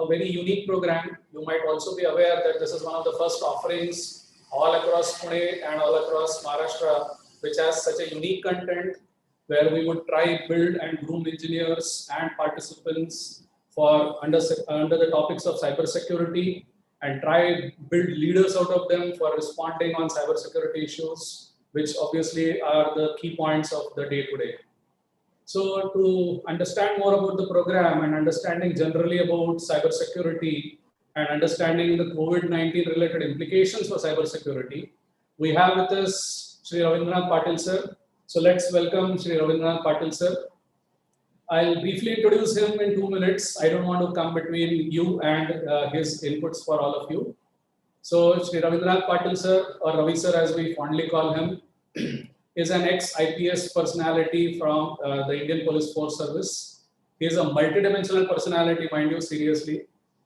a very unique program. You might also be aware that this is one of the first offerings all across Pune and all across Maharashtra, which has such a unique content where we would try build and groom engineers and participants for under the topics of cybersecurity and try build leaders out of them for responding on cybersecurity issues, which obviously are the key points of the day today. So to understand more about the program and understanding generally about cybersecurity and understanding the COVID-19 related implications for cybersecurity, we have with us Shri Ravindranath Patil sir. So let's welcome Shri Ravindranath Patil sir. I'll briefly introduce him in 2 minutes. I don't want to come between you and his inputs for all of you. So Shri Ravindranath Patil sir, or Ravi sir as we fondly call him, is an ex-IPS personality from the Indian Police Force Service. He is a multidimensional personality, mind you, seriously.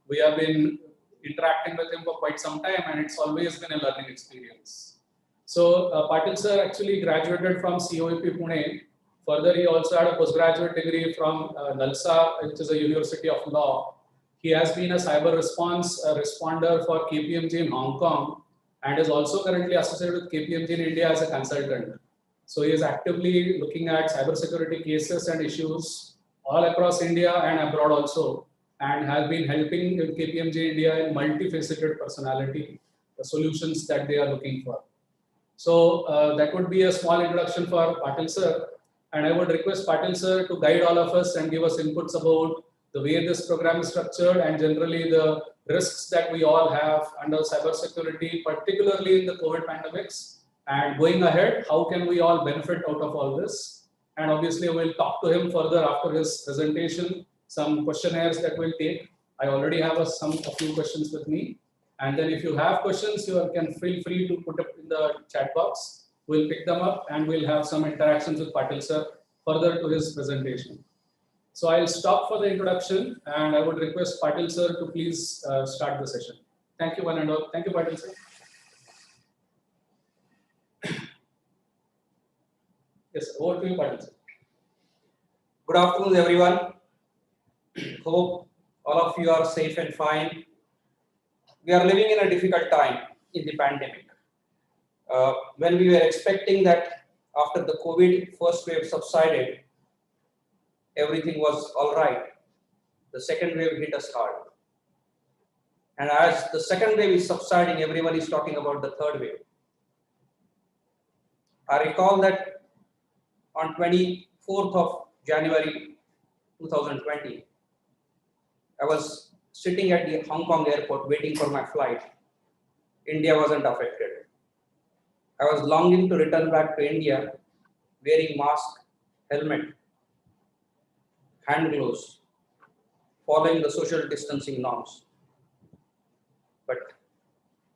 We have been interacting with him for quite some time and it's always been a learning experience. So Patil sir actually graduated from COEP Pune. Further, he also had a postgraduate degree from Nalsa, which is a University of Law. He has been a cyber response responder for KPMG in Hong Kong and is also currently associated with KPMG in India as a consultant. So he is actively looking at cybersecurity cases and issues all across India and abroad also, and has been helping with KPMG India in multifaceted personality, the solutions that they are looking for. So that would be a small introduction for Patil sir. And I would request Patil sir to guide all of us and give us inputs about the way this program is structured and generally the risks that we all have under cybersecurity, particularly in the COVID pandemics. And going ahead, how can we all benefit out of all this? And obviously, we'll talk to him further after his presentation, some questionnaires that we'll take. I already have a few questions with me. And then if you have questions, you can feel free to put up in the chat box. We'll pick them up and we'll have some interactions with Patil sir further to his presentation. So I'll stop for the introduction and I would request Patil sir to please start the session. Thank you one and all. Thank you, Patil sir. Yes, over to you, Patil sir. Good afternoon, everyone. Hope all of you are safe and fine. We are living in a difficult time in the pandemic. When we were expecting that after the COVID first wave subsided, everything was all right. The second wave hit us hard. And as the second wave is subsiding, everyone is talking about the third wave. I recall that on 24th of January 2020, I was sitting at the Hong Kong airport waiting for my flight. India wasn't affected. I was longing to return back to India wearing mask, helmet, hand gloves, following the social distancing norms. But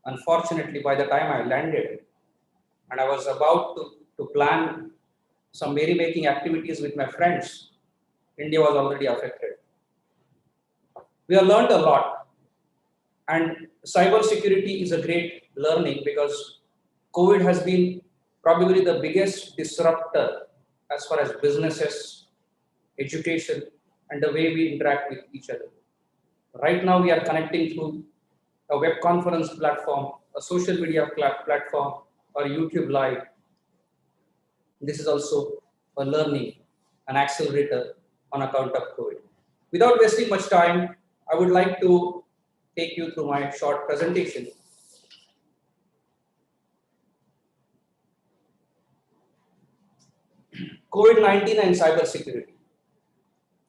unfortunately, by the time I landed and I was about to plan some merrymaking activities with my friends, India was already affected. We have learned a lot, and cybersecurity is a great learning because COVID has been probably the biggest disruptor as far as businesses, education, and the way we interact with each other. Right now, we are connecting through a web conference platform, a social media platform, or YouTube Live. This is also a learning, an accelerator on account of COVID. Without wasting much time, I would like to take you through my short presentation. COVID-19 and cybersecurity.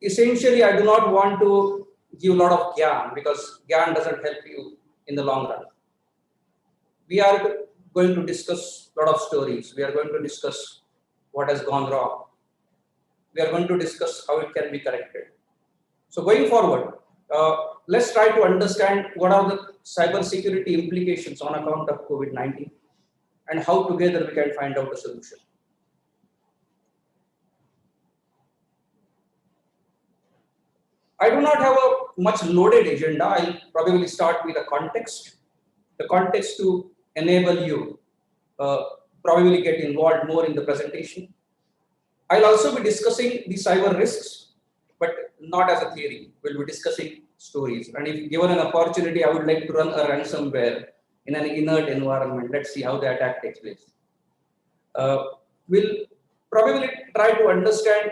Essentially, I do not want to give a lot of gyan because gyan doesn't help you in the long run. We are going to discuss a lot of stories. We are going to discuss what has gone wrong. We are going to discuss how it can be corrected. So going forward, let's try to understand what are the cybersecurity implications on account of COVID-19 and how together we can find out a solution. I do not have a much loaded agenda. I'll probably start with a context. The context to enable you probably get involved more in the presentation. I'll also be discussing the cyber risks, but not as a theory. We'll be discussing stories. And if given an opportunity, I would like to run a ransomware in an inert environment. Let's see how the attack takes place. We'll probably try to understand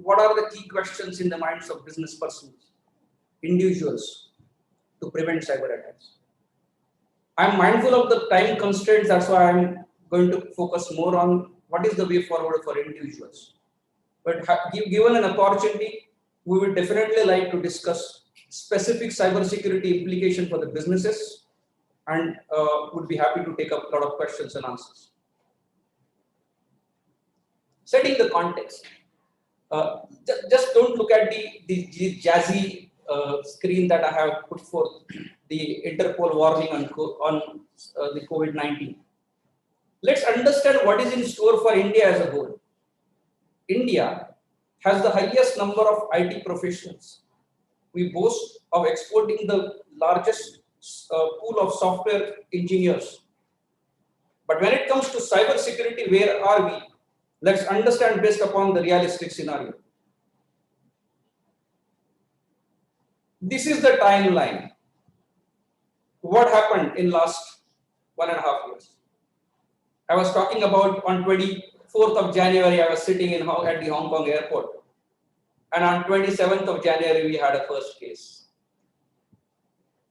what are the key questions in the minds of business persons, individuals, to prevent cyber attacks. I'm mindful of the time constraints, that's why I'm going to focus more on what is the way forward for individuals. But given an opportunity, we would definitely like to discuss specific cybersecurity implication for the businesses, and would be happy to take up a lot of questions and answers. Setting the context. Just don't look at the jazzy screen that I have put forth, the Interpol warning on the COVID-19. Let's understand what is in store for India as a whole. India has the highest number of IT professionals. We boast of exporting the largest pool of software engineers. But when it comes to cybersecurity, where are we? Let's understand based upon the realistic scenario. This is the timeline. What happened in last 1.5 years? I was talking about on 24th of January, I was sitting at the Hong Kong airport. And on 27th of January, we had a first case.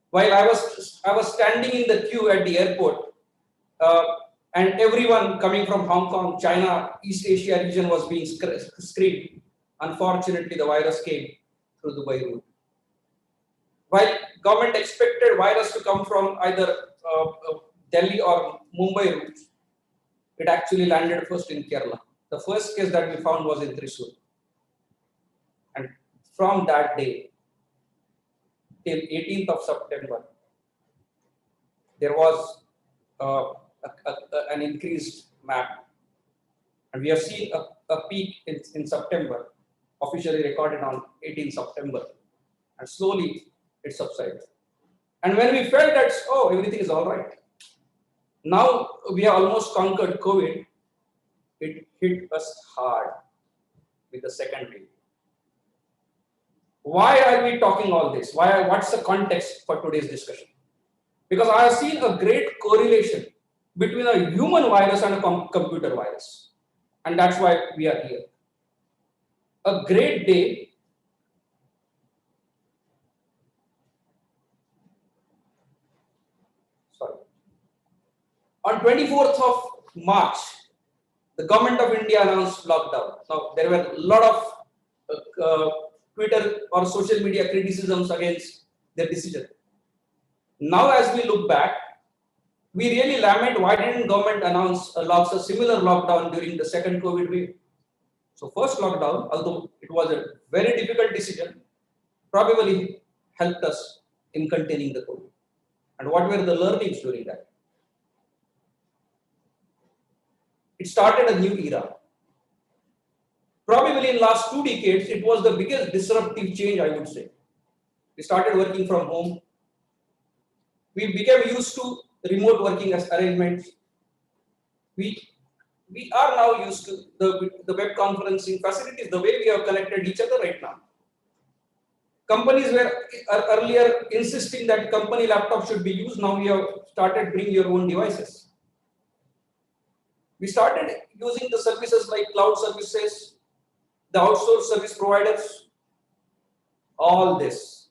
While I was standing in the queue at the airport, and everyone coming from Hong Kong, China, East Asia region was being screened. Unfortunately, the virus came through Dubai route. While government expected virus to come from either Delhi or Mumbai routes, it actually landed first in Kerala. The first case that we found was in Thrissur. And from that day till 18th of September, there was an increased map. And we have seen a peak in September, officially recorded on 18th September. And slowly it subsided. And when we felt that, oh, everything is all right. Now we have almost conquered COVID. It hit us hard with the second wave. Why are we talking all this? What's the context for today's discussion? Because I have seen a great correlation between a human virus and a computer virus. And that's why we are here. A great day. Sorry. On 24th of March, the government of India announced lockdown. Now, there were a lot of Twitter or social media criticisms against their decision. Now, as we look back, we really lament why didn't government announce a similar lockdown during the second COVID wave. So first lockdown, although it was a very difficult decision, probably helped us in containing the COVID. And what were the learnings during that? It started a new era. Probably in last 2 decades, it was the biggest disruptive change, I would say. We started working from home. We became used to remote working as arrangements. We are now used to the web conferencing facilities, the way we have connected each other right now. Companies were earlier insisting that company laptop should be used. Now we have started bring your own devices. We started using the services like cloud services, the outsourced service providers. All this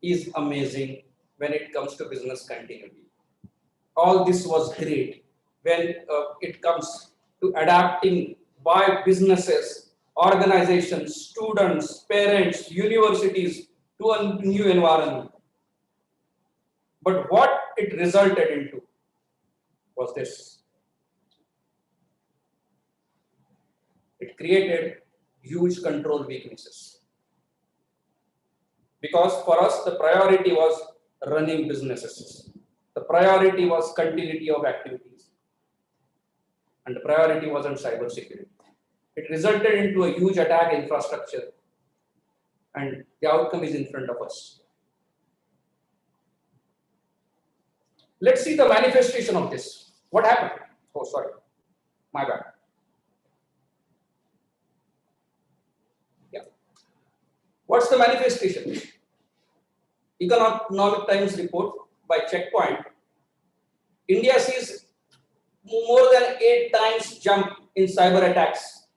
is amazing when it comes to business continuity. All this was great when it comes to adapting by businesses, organizations, students, parents, universities to a new environment. But what it resulted into was this. It created huge control weaknesses. Because for us, the priority was running businesses. The priority was continuity of activities. And the priority wasn't cybersecurity. It resulted into a huge attack infrastructure. And the outcome is in front of us. Let's see the manifestation of this. What happened? Oh, sorry. My bad. Yeah. What's the manifestation? Economic Times report by Checkpoint, India sees more than 8 times jump in cyber attacks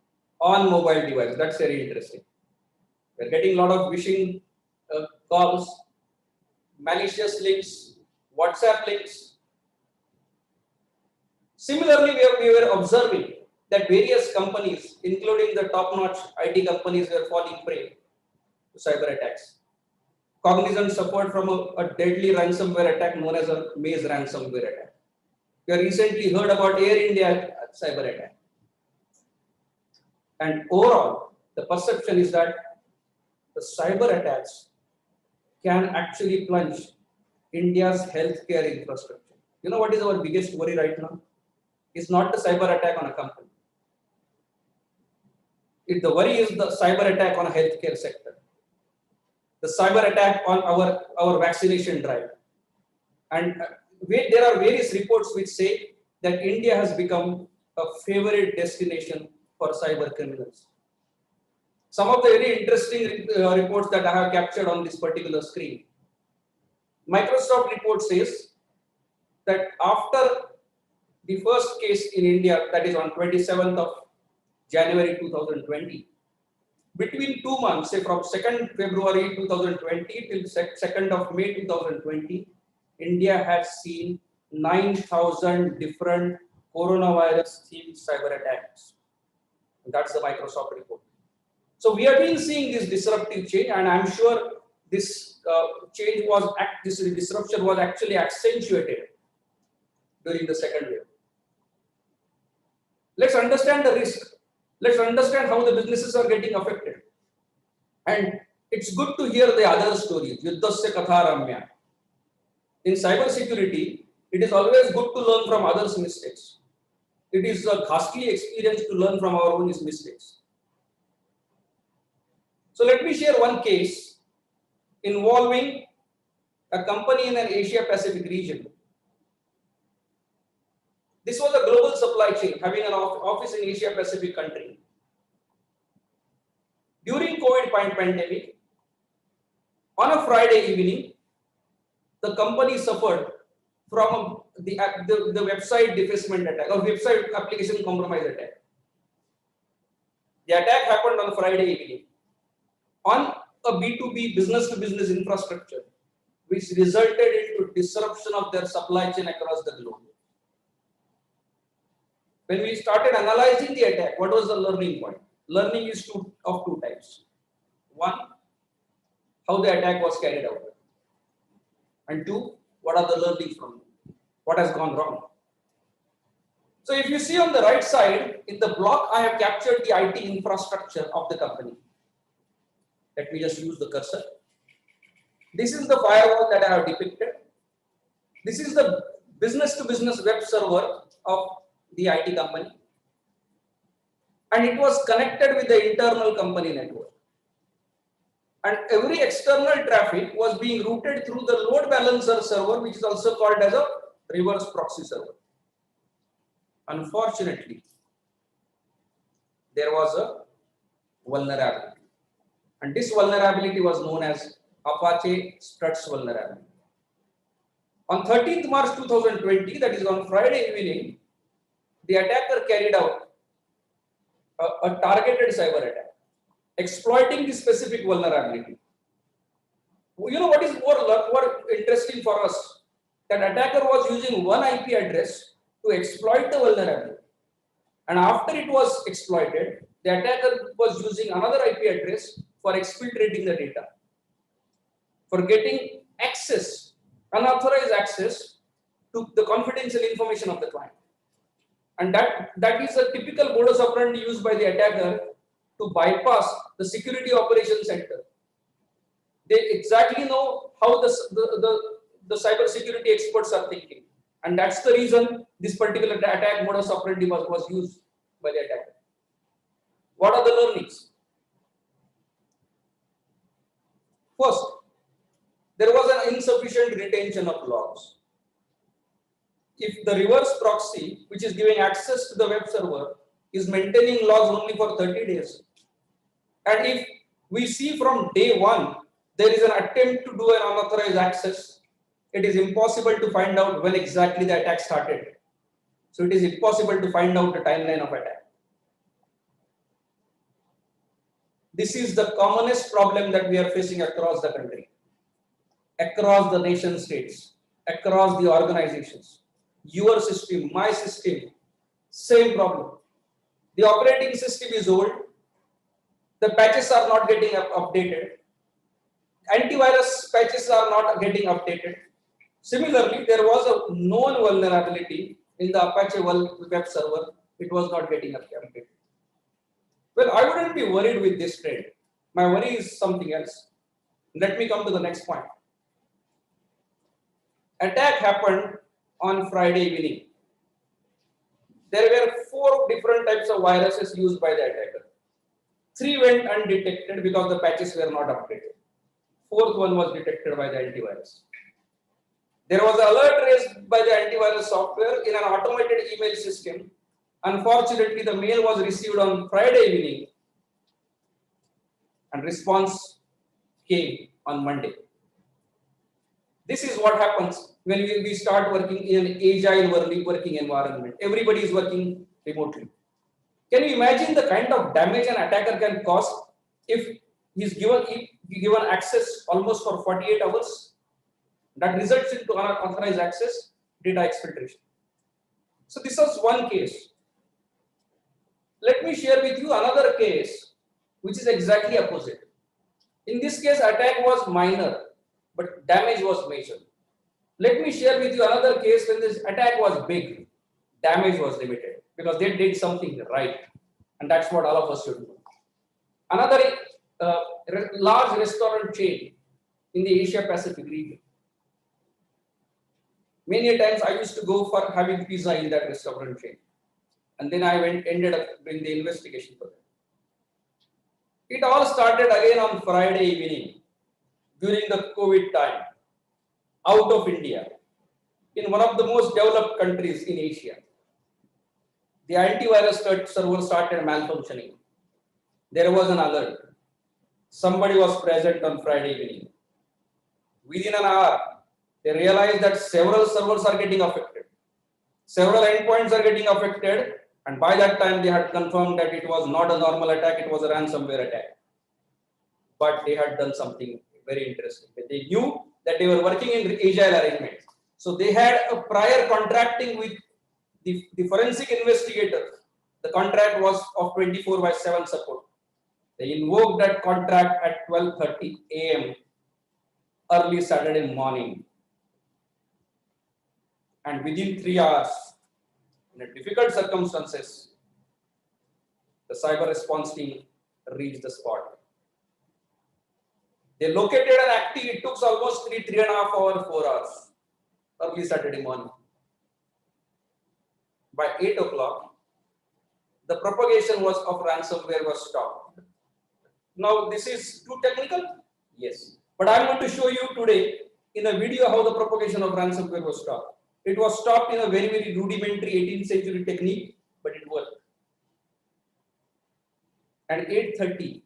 on mobile devices. That's very interesting. We're getting a lot of phishing calls, malicious links, WhatsApp links. Similarly, we were observing that various companies, including the top-notch IT companies, were falling prey to cyber attacks. Cognizant suffered from a deadly ransomware attack known as a Maze ransomware attack. We have recently heard about Air India cyber attack. And overall, the perception is that the cyber attacks can actually plunge India's healthcare infrastructure. You know what is our biggest worry right now? It's not the cyber attack on a company. The worry is the cyber attack on a healthcare sector. The cyber attack on our vaccination drive. And there are various reports which say that India has become a favorite destination for cyber criminals. Some of the very interesting reports that I have captured on this particular screen. Microsoft report says that after the first case in India, that is on 27th of January 2020, between 2 months, say from 2nd February 2020 till 2nd of May 2020, India has seen 9,000 different coronavirus-themed cyber attacks. That's the Microsoft report. So we have been seeing this disruptive change, and I'm sure this this disruption was actually accentuated during the second wave. Let's understand the risk. Let's understand how the businesses are getting affected. And it's good to hear the other stories. Yuddhasya katha ramya. In cybersecurity, it is always good to learn from others' mistakes. It is a costly experience to learn from our own mistakes. So let me share one case involving a company in an Asia Pacific region. This was a global supply chain having an office in Asia Pacific country. During COVID pandemic, on a Friday evening, the company suffered from the website defacement attack or website application compromise attack. The attack happened on Friday evening on a B2B business to business infrastructure, which resulted into disruption of their supply chain across the globe. When we started analyzing the attack, what was the learning point? Learning is of two types. One, how the attack was carried out. And two, what are the learnings from it? What has gone wrong? So if you see on the right side, in the block, I have captured the IT infrastructure of the company. Let me just use the cursor. This is the firewall that I have depicted. This is the business to business web server of the IT company. And it was connected with the internal company network. And every external traffic was being routed through the load balancer server, which is also called as a reverse proxy server. Unfortunately, there was a vulnerability. And this vulnerability was known as Apache Struts vulnerability. On 13th March 2020, that is on Friday evening, the attacker carried out a targeted cyber attack, exploiting this specific vulnerability. You know what is more interesting for us? That attacker was using one IP address to exploit the vulnerability. And after it was exploited, the attacker was using another IP address for exfiltrating the data, for getting access, unauthorized access to the confidential information of the client. And that is a typical modus operandi used by the attacker to bypass the security operations center. They exactly know how the cybersecurity experts are thinking. And that's the reason this particular attack modus operandi was used by the attacker. What are the learnings? First, there was an insufficient retention of logs. If the reverse proxy, which is giving access to the web server, is maintaining logs only for 30 days, and if we see from day one, there is an attempt to do an unauthorized access. It is impossible to find out when exactly the attack started. So it is impossible to find out the timeline of attack. This is the commonest problem that we are facing across the country, across the nation states, across the organizations. Your system, my system, same problem. The operating system is old. The patches are not getting updated. Antivirus patches are not getting updated. Similarly, there was a known vulnerability in the Apache web server. It was not getting updated. Well, I wouldn't be worried with this trend. My worry is something else. Let me come to the next point. Attack happened on Friday evening. There were 4 different types of viruses used by the attacker. 3 went undetected because the patches were not updated. 4th one was detected by the antivirus. There was an alert raised by the antivirus software in an automated email system. Unfortunately, the mail was received on Friday evening and response came on Monday. This is what happens when we start working in an agile working environment. Everybody is working remotely. Can you imagine the kind of damage an attacker can cause if he's given access almost for 48 hours? That results into unauthorized access, data exfiltration. So this was one case. Let me share with you another case which is exactly opposite. In this case, attack was minor, but damage was major. Let me share with you another case when this attack was big, damage was limited because they did something right, and that's what all of us should do. Another large restaurant chain in the Asia Pacific region. Many times I used to go for having pizza in that restaurant chain, and then I ended up doing the investigation for that. It all started again on Friday evening during the COVID time, out of India, in one of the most developed countries in Asia. The antivirus server started malfunctioning. There was an alert. Somebody was present on Friday evening. Within an hour, they realized that several servers are getting affected. Several endpoints are getting affected. And by that time, they had confirmed that it was not a normal attack, it was a ransomware attack. But they had done something very interesting. They knew that they were working in agile arrangements. So they had a prior contracting with the forensic investigator. The contract was of 24/7 support. They invoked that contract at 12:30 a.m. early Saturday morning. And within 3 hours, in difficult circumstances, the cyber response team reached the spot. They located an active, it took almost 3.5 hours, 4 hours, early Saturday morning. By 8 o'clock, the propagation of ransomware was stopped. Now, this is too technical? Yes. But I'm going to show you today in a video how the propagation of ransomware was stopped. It was stopped in a very, very rudimentary 18th century technique, but it worked. And 8:30,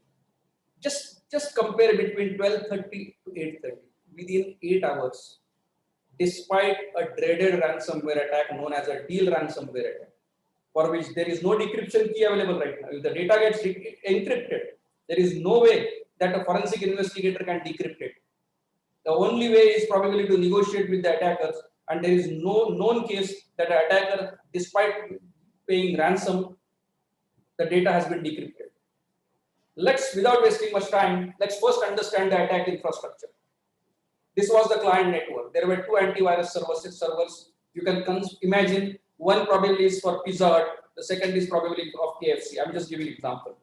just compare between 12:30 to 8:30, within 8 hours, despite a dreaded ransomware attack known as a deal ransomware attack, for which there is no decryption key available right now. If the data gets encrypted, there is no way that a forensic investigator can decrypt it. The only way is probably to negotiate with the attackers, and there is no known case that an attacker, despite paying ransom, the data has been decrypted. Without wasting much time, let's first understand the attack infrastructure. This was the client network. There were 2 antivirus servers. You can imagine one probably is for Pizza Hut, the second is probably of KFC. I'm just giving an example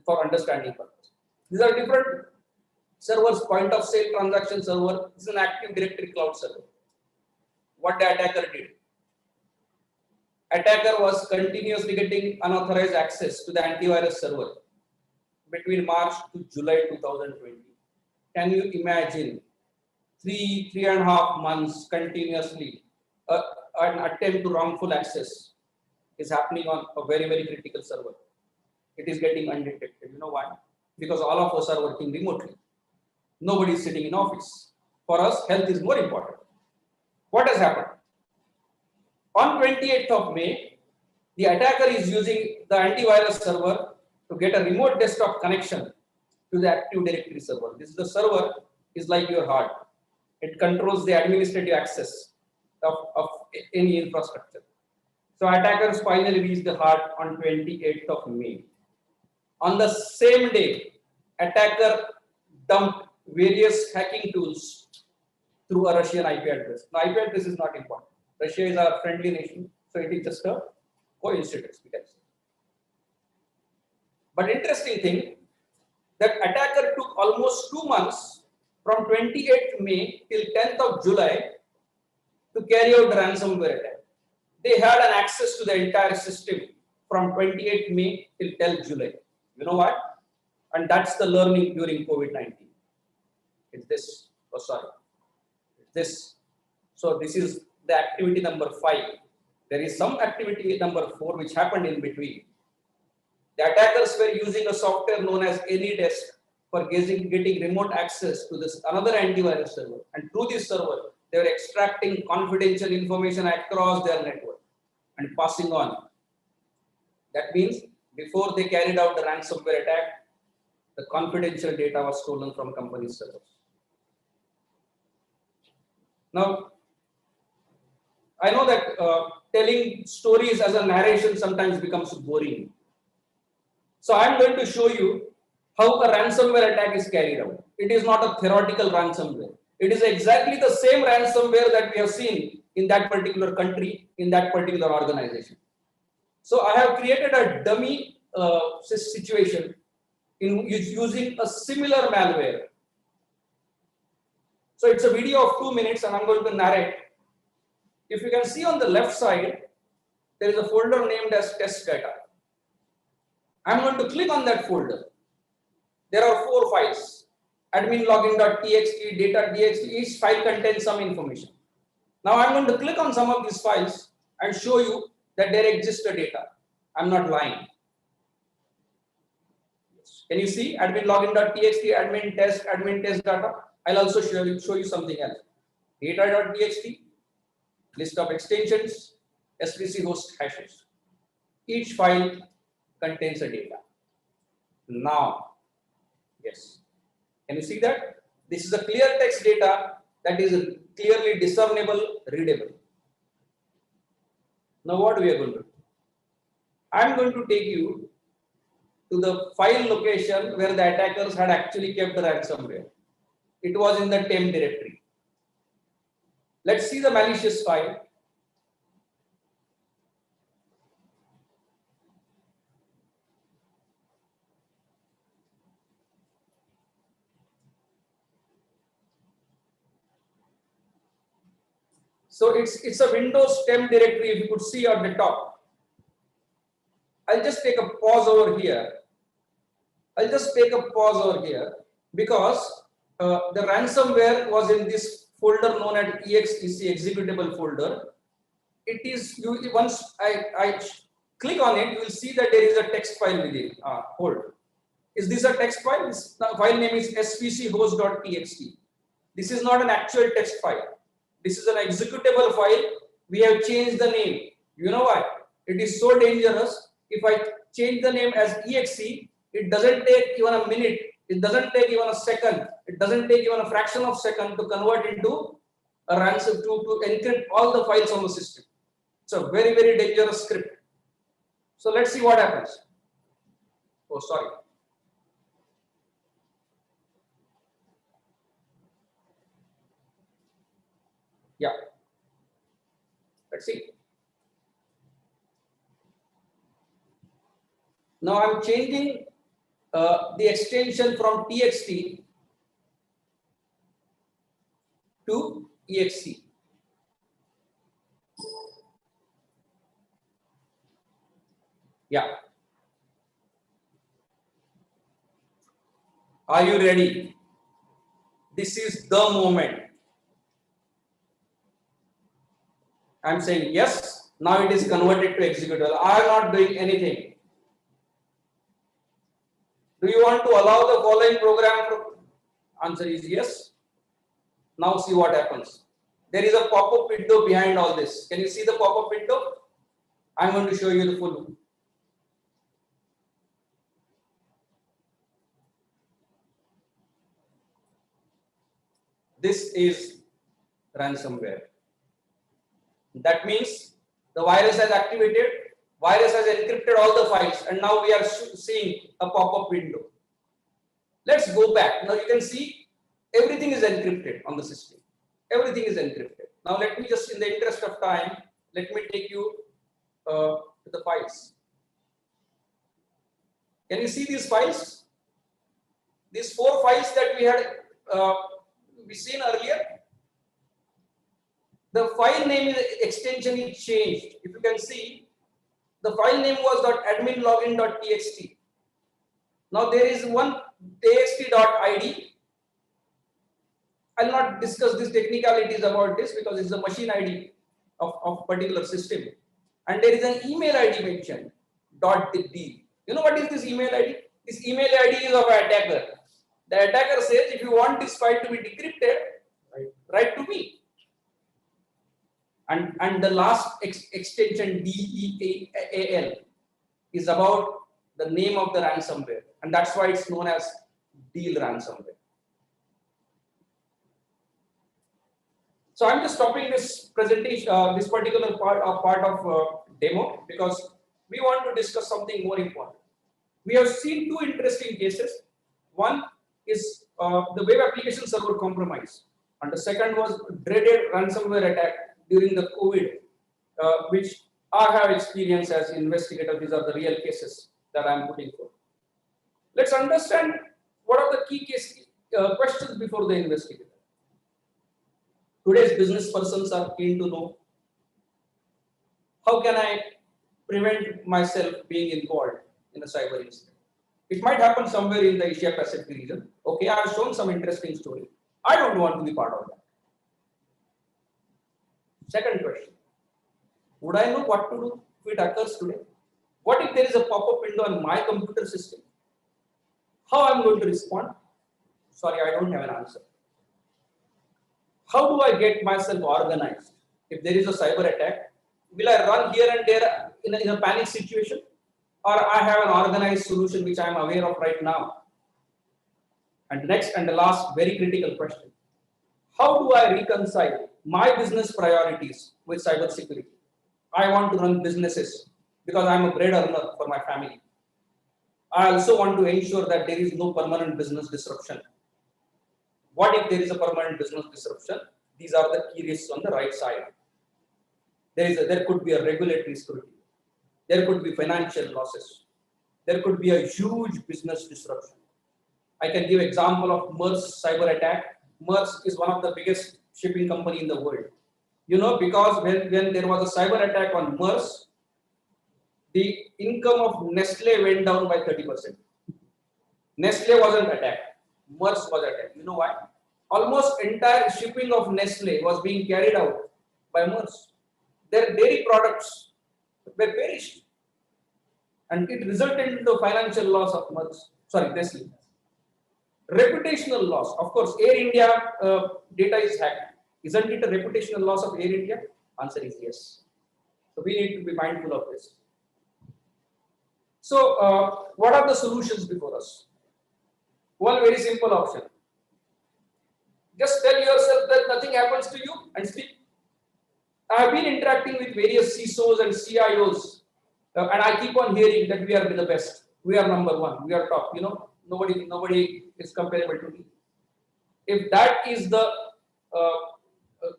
for understanding purpose. These are different servers. Point of sale transaction server is an Active Directory cloud server. What the attacker did? Attacker was continuously getting unauthorized access to the antivirus server between March to July 2020. Can you imagine 3.5 months continuously an attempt to wrongful access is happening on a very, very critical server? It is getting undetected. You know why? Because all of us are working remotely. Nobody is sitting in office. For us, health is more important. What has happened? On 28th of May, the attacker is using the antivirus server to get a remote desktop connection to the Active Directory server. This is the server is like your heart. It controls the administrative access of any infrastructure. So attackers finally reached the heart on 28th of May. On the same day, attacker dumped various hacking tools through a Russian IP address. Now, IP address is not important. Russia is our friendly nation, so it is just a coincidence, we can say. But interesting thing, that attacker took almost 2 months from 28th May till 10th of July to carry out the ransomware attack. They had an access to the entire system from 28th May till 10th July. You know what? And that's the learning during COVID-19. It's this. Oh, sorry. It's this. So this is the activity number 5. There is some activity number 4 which happened in between. The attackers were using a software known as AnyDesk for getting remote access to this another antivirus server. And through this server, they were extracting confidential information across their network and passing on. That means before they carried out the ransomware attack, the confidential data was stolen from company servers. Now, I know that telling stories as a narration sometimes becomes boring. So I'm going to show you how a ransomware attack is carried out. It is not a theoretical ransomware. It is exactly the same ransomware that we have seen in that particular country, in that particular organization. So I have created a dummy situation in using a similar malware. So it's a video of 2 minutes and I'm going to narrate. If you can see on the left side, there is a folder named as test data. I'm going to click on that folder. There are 4 files. Admin login.txt, data.txt, each file contains some information. Now I'm going to click on some of these files and show you that there exists a data. I'm not lying. Can you see admin login.txt, admin test data? I'll also show you something else. Data.txt, list of extensions, SVC host hashes. Each file contains a data. Now, yes. Can you see that? This is a clear text data that is clearly discernible, readable. Now what we are going to do? I'm going to take you to the file location where the attackers had actually kept the ransomware. It was in the temp directory. Let's see the malicious file. So it's a Windows temp directory, if you could see at the top. I'll just take a pause over here. Because the ransomware was in this folder known as exec executable folder. It is, once I click on it, you will see that there is a text file within. Hold. Is this a text file? This file name is svchost.txt. This is not an actual text file. This is an executable file. We have changed the name. You know why? It is so dangerous. If I change the name as exe, it doesn't take even a minute. It doesn't take even a second. It doesn't take even a fraction of a second to convert into a ransom to encrypt all the files on the system. It's a very, very dangerous script. So let's see what happens. Oh, sorry. Yeah. Let's see. Now I'm changing the extension from txt to exe. Yeah. Are you ready? This is the moment. I'm saying yes. Now it is converted to executable. I am not doing anything. Do you want to allow the following program Answer is yes. Now see what happens. There is a pop-up window behind all this. Can you see the pop-up window? I'm going to show you the full. This is ransomware. That means the virus has activated, virus has encrypted all the files, and now we are seeing a pop-up window. Let's go back. Now you can see everything is encrypted on the system. Everything is encrypted. Now let me just, in the interest of time, let me take you to the files. Can you see these files? These 4 files that we had seen earlier. The file name extension is changed. If you can see, the file name was .adminlogin.txt. Now there is one txt.id. I'll not discuss these technicalities about this because it's a machine ID of particular system. And there is an email ID mentioned, .d. You know what is this email ID? This email ID is of an attacker. The attacker says, if you want this file to be decrypted, write to me. And the last extension DEAL is about the name of the ransomware, and that's why it's known as deal ransomware. So I'm just stopping this presentation, this particular part of demo, because we want to discuss something more important. We have seen 2 interesting cases. One is the web application server compromise, and the second was dreaded ransomware attack during the COVID, which I have experienced as investigator. These are the real cases that I'm putting forward. Let's understand what are the key questions before the investigator. Today's business persons are keen to know, how can I prevent myself being involved in a cyber incident? It might happen somewhere in the Asia Pacific region. Okay, I have shown some interesting story. I don't want to be part of that. Second question, would I know what to do if it occurs today? What if there is a pop-up window on my computer system? How I'm going to respond? Sorry, I don't have an answer. How do I get myself organized? If there is a cyber attack, will I run here and there in a panic situation? Or I have an organized solution which I am aware of right now? And next and the last very critical question, how do I reconcile my business priorities with cybersecurity? I want to run businesses because I'm a bread earner for my family. I also want to ensure that there is no permanent business disruption. What if there is a permanent business disruption? These are the key risks on the right side. There could be a regulatory scrutiny. There could be financial losses. There could be a huge business disruption. I can give example of Maersk cyber attack. Maersk is one of the biggest shipping company in the world. You know, because when there was a cyber attack on Maersk, the income of Nestle went down by 30%. Nestle wasn't attacked. Maersk was attacked. You know why? Almost entire shipping of Nestle was being carried out by Maersk. Their dairy products were perished. And it resulted in the financial loss of Nestle. Reputational loss. Of course, Air India data is hacked. Isn't it a reputational loss of Air India? Answer is yes. So we need to be mindful of this. So what are the solutions before us? One very simple option. Just tell yourself that nothing happens to you and sleep. I have been interacting with various CISOs and CIOs, and I keep on hearing that we are the best. We are number one. We are top. You know, nobody is comparable to me. If that is the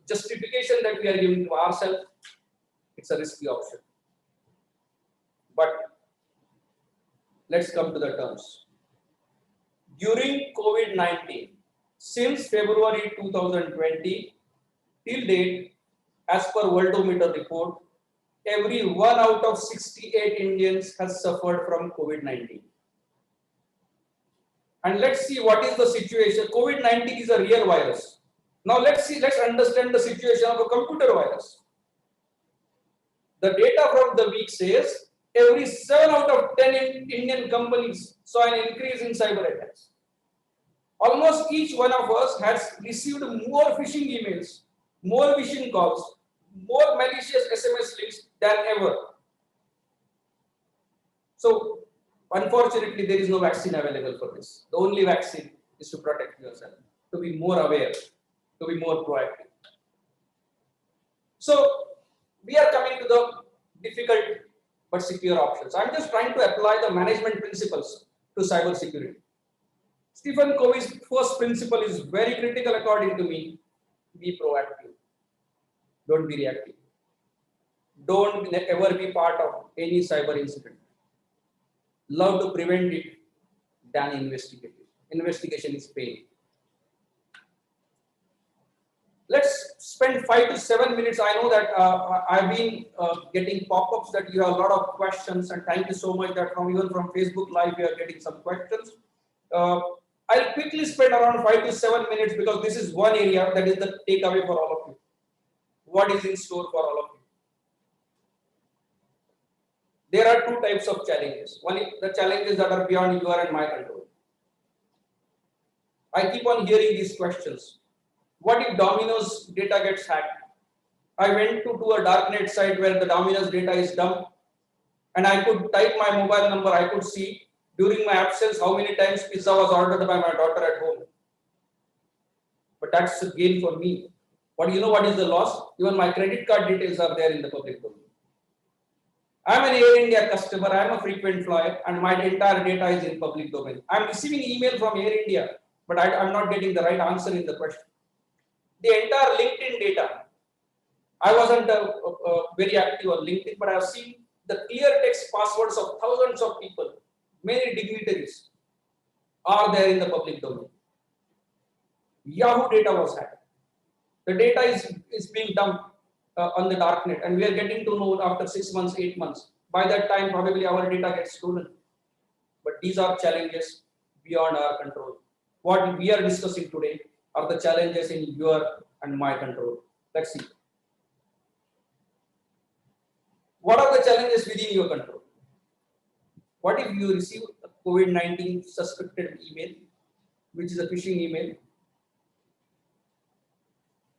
justification that we are giving to ourselves, it's a risky option. But let's come to the terms. During COVID-19, since February 2020 till date, as per Worldometer report, every 1 out of 68 Indians has suffered from COVID-19. And let's see what is the situation. COVID-19 is a real virus. Now let's understand the situation of a computer virus. The data from the week says every 7 out of 10 Indian companies saw an increase in cyber attacks. Almost each one of us has received more phishing emails, more phishing calls, more malicious SMS links than ever. So, unfortunately, there is no vaccine available for this. The only vaccine is to protect yourself, to be more aware, to be more proactive. So, we are coming to the difficult but secure options. I'm just trying to apply the management principles to cybersecurity. Stephen Covey's first principle is very critical according to me. Be proactive. Don't be reactive. Don't ever be part of any cyber incident. Love to prevent it than investigate it. Investigation is pain. Let's spend 5 to 7 minutes. I know that I've been getting pop-ups that you have a lot of questions, and thank you so much that even from Facebook Live we are getting some questions. I'll quickly spend around 5 to 7 minutes because this is one area that is the takeaway for all of you. What is in store for all of you? There are two types of challenges. One is the challenges that are beyond your and my control. I keep on hearing these questions. What if Domino's data gets hacked? I went to a darknet site where the Domino's data is dumped, and I could type my mobile number. I could see during my absence how many times pizza was ordered by my daughter at home. But that's a gain for me. But you know what is the loss? Even my credit card details are there in the public domain. I'm an Air India customer, I'm a frequent flyer, and my entire data is in public domain. I'm receiving email from Air India, but I'm not getting the right answer in the question. The entire LinkedIn data. I wasn't very active on LinkedIn, but I've seen the clear text passwords of thousands of people, many dignitaries are there in the public domain. Yahoo data was hacked. The data is being dumped on the darknet, and we are getting to know after 6 months, 8 months. By that time, probably our data gets stolen. But these are challenges beyond our control. What we are discussing today are the challenges in your and my control. Let's see. What are the challenges within your control? What if you receive a COVID-19 suspected email, which is a phishing email,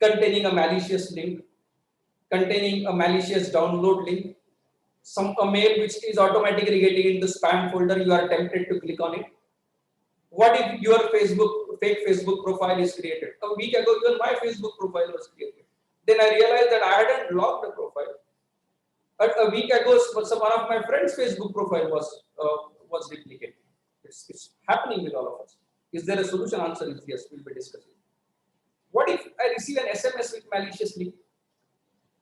containing a malicious link, containing a malicious download link, a mail which is automatically getting in the spam folder, you are tempted to click on it. What if your fake Facebook profile is created? A week ago, even my Facebook profile was created. Then I realized that I hadn't logged the profile. But a week ago, one of my friends' Facebook profile was replicated. It's happening with all of us. Is there a solution? Answer is yes, we'll be discussing. What if I receive an SMS with malicious link?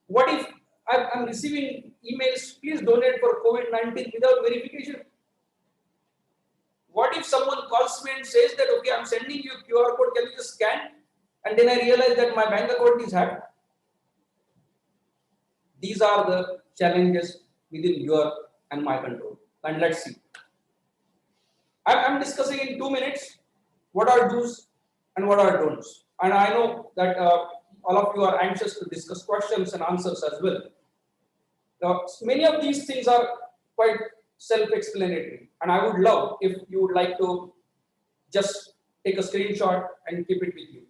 What if I'm receiving emails, please donate for COVID-19 without verification? What if someone calls me and says that, okay, I'm sending you QR code, can you just scan? And then I realize that my bank account is hacked. These are the challenges within your and my control. And let's see. I'm discussing in 2 minutes what are do's and what are don'ts. And I know that all of you are anxious to discuss questions and answers as well. Many of these things are quite self-explanatory, and I would love if you would like to just take a screenshot and keep it with you.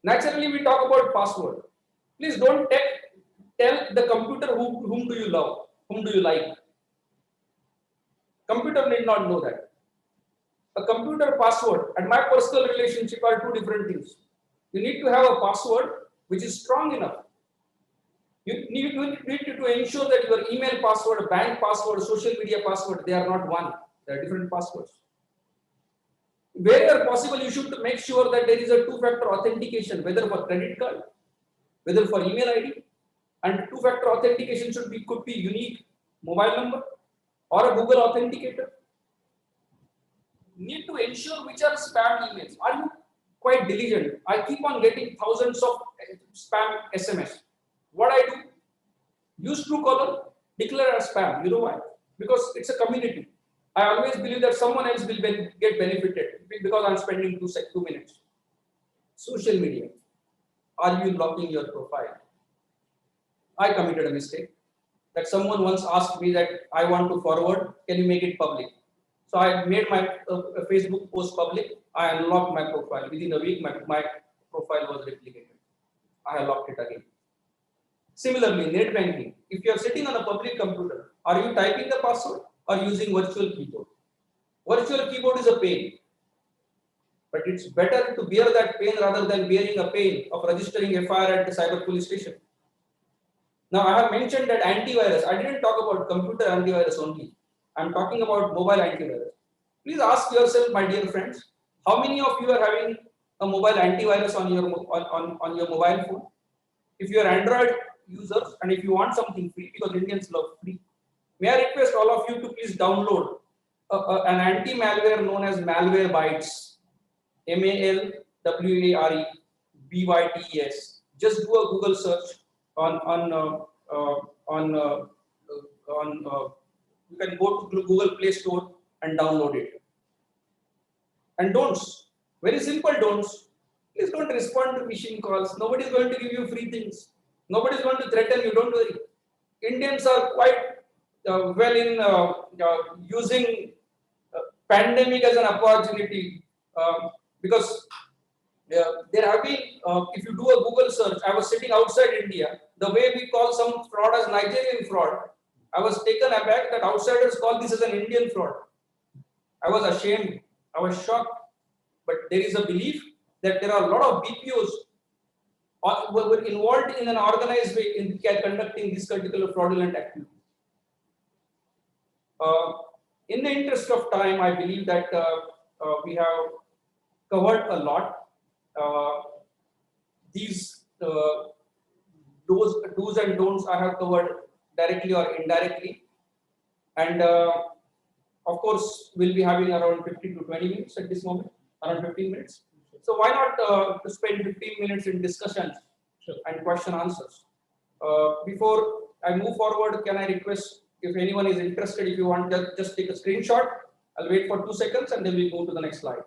Naturally, we talk about password. Please don't tell the computer whom do you love, whom do you like. Computer need not know that. A computer password and my personal relationship are two different things. You need to have a password which is strong enough. You need to ensure that your email password, bank password, social media password, they are not one. They are different passwords. Wherever possible, you should make sure that there is a two-factor authentication, whether for credit card, whether for email ID, and two-factor authentication could be unique mobile number or a Google Authenticator. Need to ensure which are spam emails. Are you quite diligent? I keep on getting thousands of spam SMS. What I do? Use Truecaller, declare as spam. You know why? Because it's a community. I always believe that someone else will get benefited because I'm spending 2 minutes. Social media. Are you locking your profile? I committed a mistake that someone once asked me that I want to forward, can you make it public? So I made my Facebook post public. I unlocked my profile. Within a week, my profile was replicated. I unlocked it again. Similarly, net banking. If you are sitting on a public computer, are you typing the password or using virtual keyboard? Virtual keyboard is a pain, but it's better to bear that pain rather than bearing a pain of registering a FIR at the cyber police station. Now, I have mentioned that antivirus. I didn't talk about computer antivirus only. I'm talking about mobile antivirus. Please ask yourself, my dear friends, how many of you are having a mobile antivirus on your on your mobile phone? If you are Android users and if you want something free, because Indians love free, may I request all of you to please download an anti-malware known as Malwarebytes, Malwarebytes. Just do a Google search on you can go to Google Play Store and download it. And don'ts, very simple don'ts. Please don't respond to phishing calls. Nobody is going to give you free things. Nobody is going to threaten you. Don't worry. Indians are quite well in using pandemic as an opportunity because there have been, if you do a Google search, I was sitting outside India, the way we call some fraud as Nigerian fraud, I was taken aback that outsiders call this as an Indian fraud. I was ashamed, I was shocked, but there is a belief that there are a lot of BPOs were involved in an organized way in conducting this particular fraudulent activity. In the interest of time, I believe that we have covered a lot. These do's and don'ts I have covered directly or indirectly, and of course we'll be having around 15 to 20 minutes at this moment, around 15 minutes. So why not spend 15 minutes in discussions and question answers? Before I move forward, can I request if anyone is interested, if you want, just take a screenshot. I'll wait for 2 seconds and then we'll move to the next slide.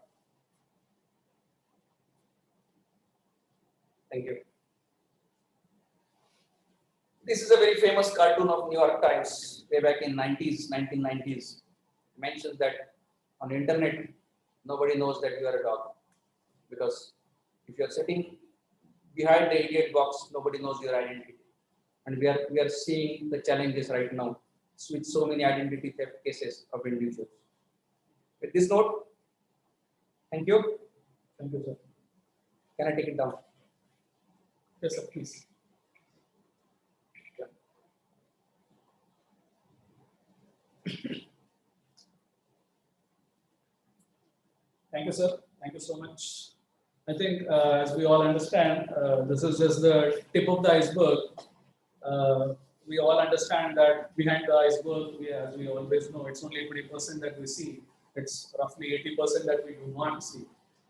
Thank you. This is a very famous cartoon of New York Times way back in 1990s. It mentions that on the internet, nobody knows that you are a dog. Because if you are sitting behind the idiot box, nobody knows your identity. And we are seeing the challenges right now with so many identity theft cases of individuals. With this note, thank you. Thank you, sir. Can I take it down? Yes, sir, please. Thank you, sir. Thank you so much. I think, as we all understand, this is just the tip of the iceberg. We all understand that behind the iceberg, as we always know, it's only 20% that we see. It's roughly 80% that we do not see.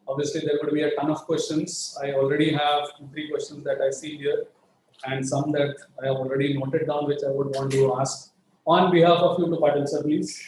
Obviously, there would be a ton of questions. I already have 3 questions that I see here, and some that I have already noted down, which I would want to ask on behalf of you to Patil sir, please.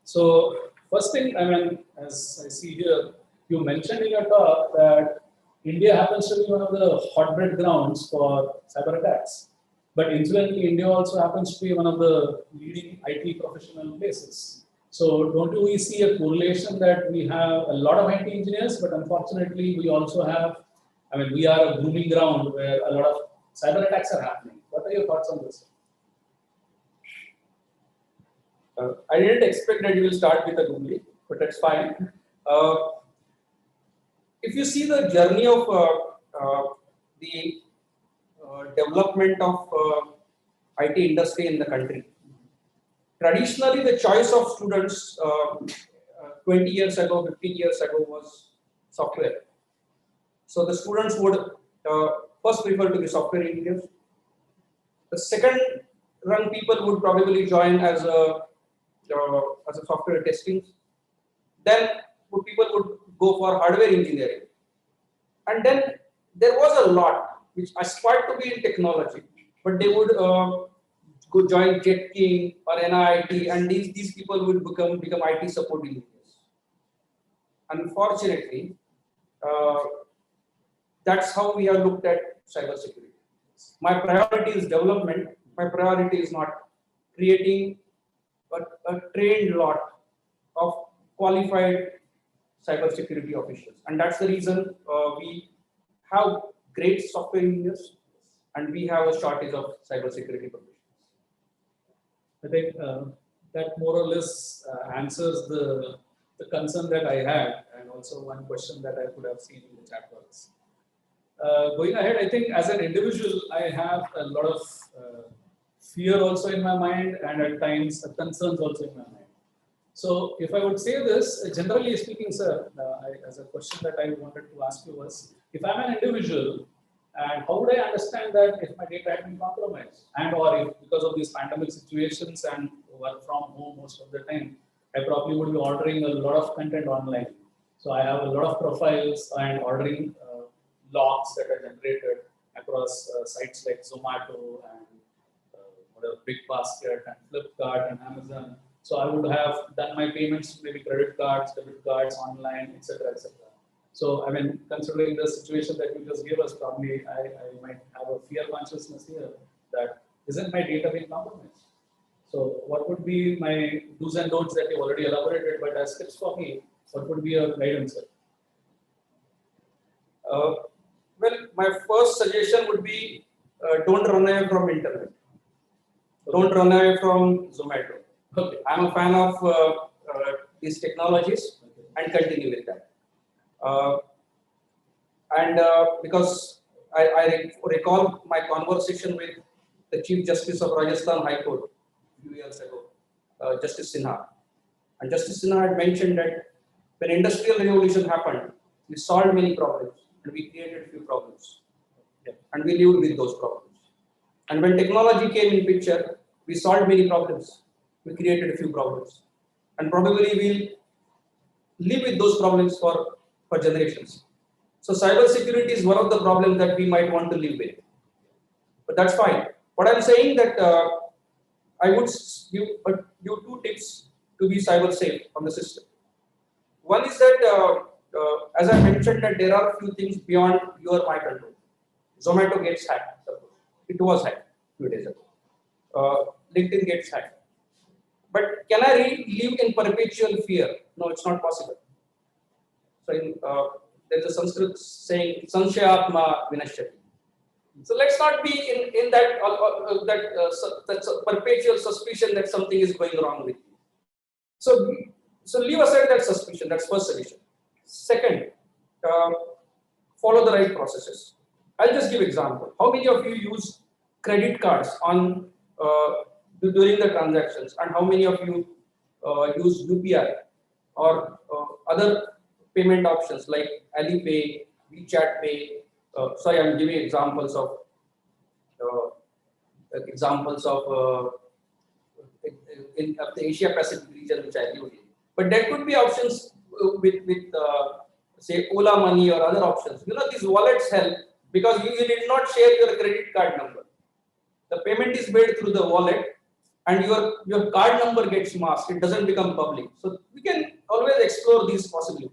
So, first thing, I mean, as I see here, you mentioned in your talk that India happens to be one of the hotbed grounds for cyber attacks. But incidentally, India also happens to be one of the leading IT professional places. So don't we see a correlation that we have a lot of IT engineers, but unfortunately we also have, I mean, we are a grooming ground where a lot of cyber attacks are happening. What are your thoughts on this? I didn't expect that you will start with a googly, but that's fine. If you see the journey of the development of IT industry in the country, traditionally the choice of students 20 years ago, 15 years ago was software. So the students would first prefer to be software engineers. The second run people would probably join as a software testing. Then people would go for hardware engineering. And then there was a lot which aspired to be in technology, but they would go join Jet King or NIT, and these people would become IT support engineers. Unfortunately, that's how we are looked at cybersecurity. My priority is development. My priority is not creating a trained lot of qualified cybersecurity officials, and that's the reason we have great software engineers and we have a shortage of cybersecurity professionals. I think that more or less answers the concern that I had, and also one question that I could have seen in the chat box. Going ahead, I think as an individual, I have a lot of fear also in my mind, and at times concerns also in my mind. So, if I would say this, generally speaking, sir, as a question that I wanted to ask you was, if I'm an individual, and how would I understand that if my data had been compromised, and or if because of these pandemic situations and work from home most of the time, I probably would be ordering a lot of content online. So I have a lot of profiles and ordering logs that are generated across sites like Zomato and whatever Big Basket and Flipkart and Amazon. So I would have done my payments, maybe credit cards, debit cards, online, etc., etc. So I mean, considering the situation that you just gave us, probably I might have a fear consciousness here that isn't my data being compromised. So what would be my do's and don'ts that you already elaborated, but as tips for me, what would be your guidance? Well, my first suggestion would be don't run away from internet. Don't run away from Zomato. Okay. I'm a fan of these technologies and continue with that. Because I recall my conversation with the Chief Justice of Rajasthan High Court a few years ago, Justice Sinha. And Justice Sinha had mentioned that when industrial revolution happened, we solved many problems and we created a few problems. And we lived with those problems. And when technology came in picture, we solved many problems. We created a few problems. And probably we'll live with those problems for generations. So cybersecurity is one of the problems that we might want to live with. But that's fine. But I'm saying that I would give you two tips to be cyber safe on the system. One is that, as I mentioned, that there are a few things beyond your my control. Zomato gets hacked. It was hacked a few days ago. LinkedIn gets hacked. But can I live in perpetual fear? No, it's not possible. So there's a Sanskrit saying, "Sanshayatma vinashyati." So let's not be in that perpetual suspicion that something is going wrong with you. So leave aside that suspicion. That's first suggestion. Second, follow the right processes. I'll just give example. How many of you use credit cards on during the transactions, and how many of you use UPI or other payment options like Alipay, WeChat Pay? Sorry, I'm giving examples of in the Asia Pacific region which I live in. But there could be options with say Ola Money or other options. You know, these wallets help because you did not share your credit card number. The payment is made through the wallet, and your card number gets masked. It doesn't become public. So we can always explore these possibilities.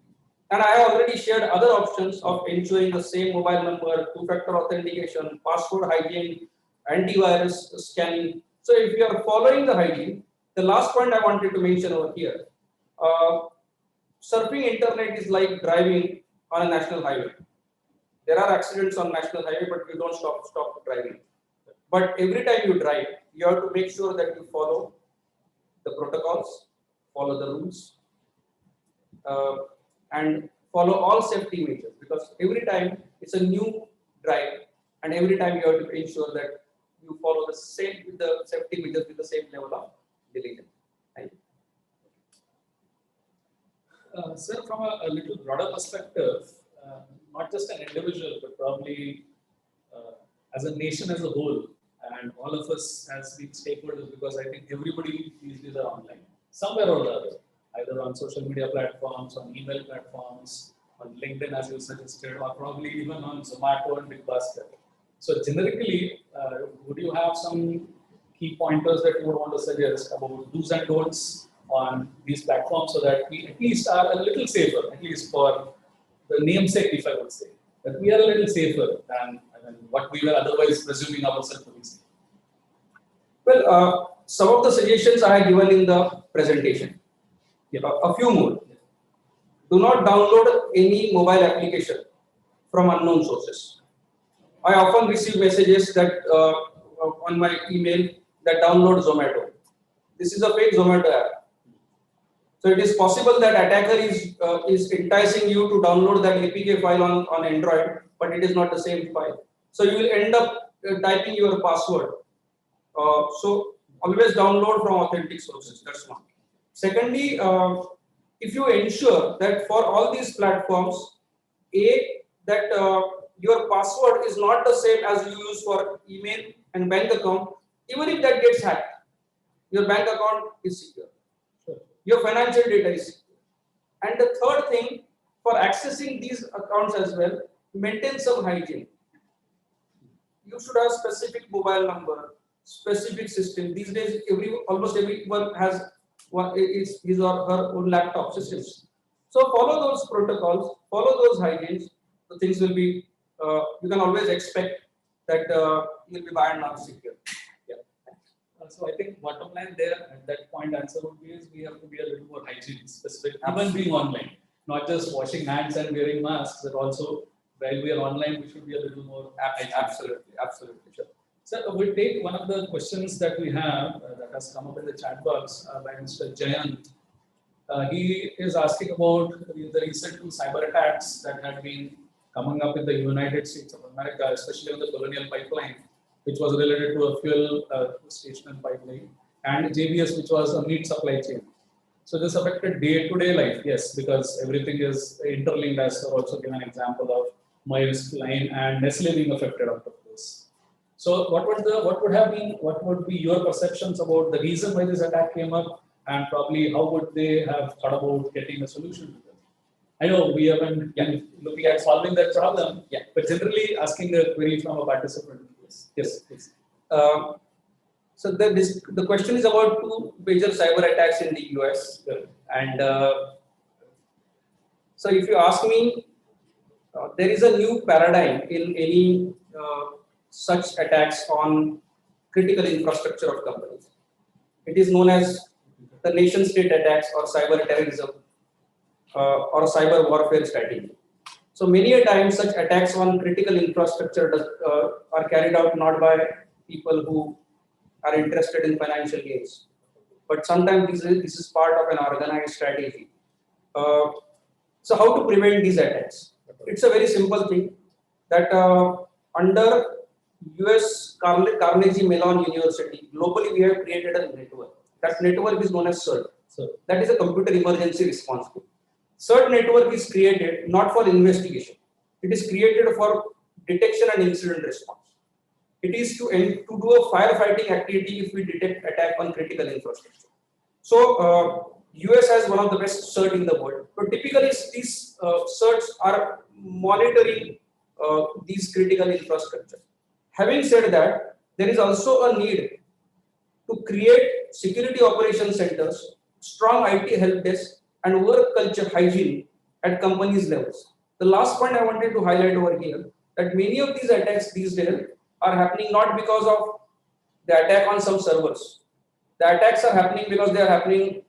And I have already shared other options of ensuring the same mobile number, two-factor authentication, password hygiene, antivirus scanning. So if you are following the hygiene, the last point I wanted to mention over here, surfing internet is like driving on a national highway. There are accidents on national highway, but you don't stop driving. But every time you drive, you have to make sure that you follow the protocols, follow the rules, and follow all safety measures, because every time it's a new drive, and every time you have to ensure that you follow the same with the safety measures with the same level of diligence. Thank you. Sir, from a little broader perspective, not just an individual, but probably as a nation as a whole, and all of us as being stakeholders, because I think everybody these days are online, somewhere or the other, either on social media platforms, on email platforms, on LinkedIn, as you suggested, or probably even on Zomato and Big Basket. So generically, would you have some key pointers that you would want to suggest about do's and don'ts on these platforms so that we at least are a little safer, at least for the namesake, if I would say, that we are a little safer than what we were otherwise presuming ourselves to be safe? Well, some of the suggestions I have given in the presentation. Yeah. A few more. Do not download any mobile application from unknown sources. I often receive messages that on my email that download Zomato. This is a fake Zomato app. So it is possible that attacker is enticing you to download that APK file on Android, but it is not the same file. So you will end up typing your password. So always download from authentic sources. That's one. Secondly, if you ensure that for all these platforms, that your password is not the same as you use for email and bank account, even if that gets hacked, your bank account is secure. Your financial data is secure. And the third thing, for accessing these accounts as well, maintain some hygiene. You should have specific mobile number, specific system. These days, almost everyone has his or her own laptop systems. So follow those protocols, follow those hygienes. The things will be. You can always expect that you'll be by and large secure. So I think bottom line there at that point answer would be is we have to be a little more hygiene specific, even being online, not just washing hands and wearing masks, but also while we are online, we should be a little more Absolutely, sure. So we'll take one of the questions that we have that has come up in the chat box by Mr. Jayant. He is asking about the recent two cyber attacks that had been coming up in the United States of America, especially on the Colonial Pipeline, which was related to a fuel station and pipeline, and JBS, which was a meat supply chain. So this affected day-to-day life, yes, because everything is interlinked, as sir also given an example of Maersk Line and Nestle being affected out of this. So what would be your perceptions about the reason why this attack came up, and probably how would they have thought about getting a solution to it? I know we have been looking at solving that problem, but generally asking a query from a participant. Yes, please. So the question is about two major cyber attacks in the US, and so if you ask me, there is a new paradigm in any such attacks on critical infrastructure of companies. It is known as the nation-state attacks or cyber terrorism or cyber warfare strategy. So many a time such attacks on critical infrastructure are carried out not by people who are interested in financial gains, but sometimes this is part of an organized strategy. So how to prevent these attacks? It's a very simple thing that under US Carnegie Mellon University, globally we have created a network. That network is known as CERT. That is a computer emergency response group. CERT network is created not for investigation. It is created for detection and incident response. It is to do a firefighting activity if we detect attack on critical infrastructure. So US has one of the best CERT in the world. So typically these CERTs are monitoring these critical infrastructure. Having said that, there is also a need to create security operation centers, strong IT help desk, and work culture hygiene at companies levels. The last point I wanted to highlight over here, that many of these attacks these days are happening not because of the attack on some servers. The attacks are happening because they are happening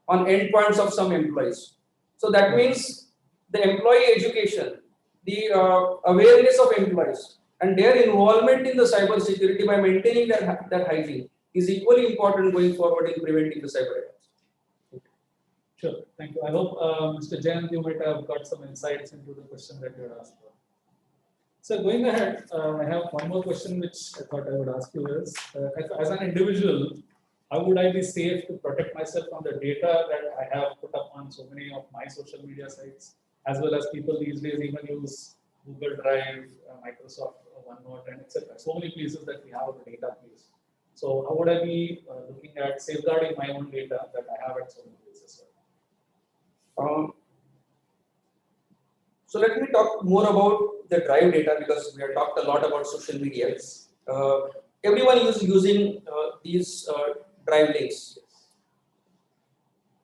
on endpoints of some employees. So that means the employee education, the awareness of employees, and their involvement in the cyber security by maintaining that hygiene is equally important going forward in preventing the cyber attacks. Sure, thank you. I hope Mr. Jain, you might have got some insights into the question that you had asked for. So going ahead, I have one more question which I thought I would ask you is, as an individual, how would I be safe to protect myself from the data that I have put up on so many of my social media sites, as well as people these days even use Google Drive, Microsoft OneNote, and etc. So many places that we have the data place. So how would I be looking at safeguarding my own data that I have at so many places? So let me talk more about the Drive data, because we have talked a lot about social media. Everyone is using these Drive links.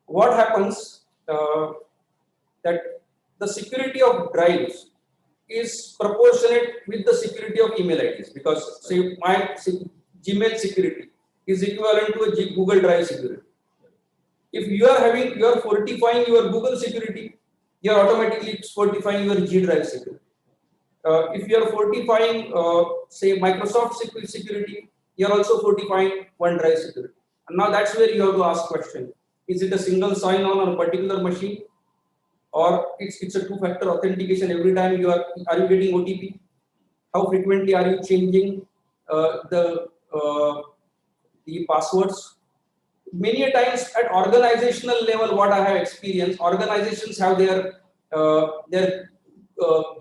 What happens that the security of drives is proportionate with the security of email IDs, because say my Gmail security is equivalent to a Google Drive security. If you are fortifying your Google security, you are automatically fortifying your G Drive security. If you are fortifying, say, Microsoft security, you are also fortifying OneDrive security. And now that's where you have to ask question: is it a single sign-on on a particular machine, or it's a two-factor authentication every time you are you getting OTP? How frequently are you changing the passwords? Many a times at organizational level, what I have experienced, organizations have their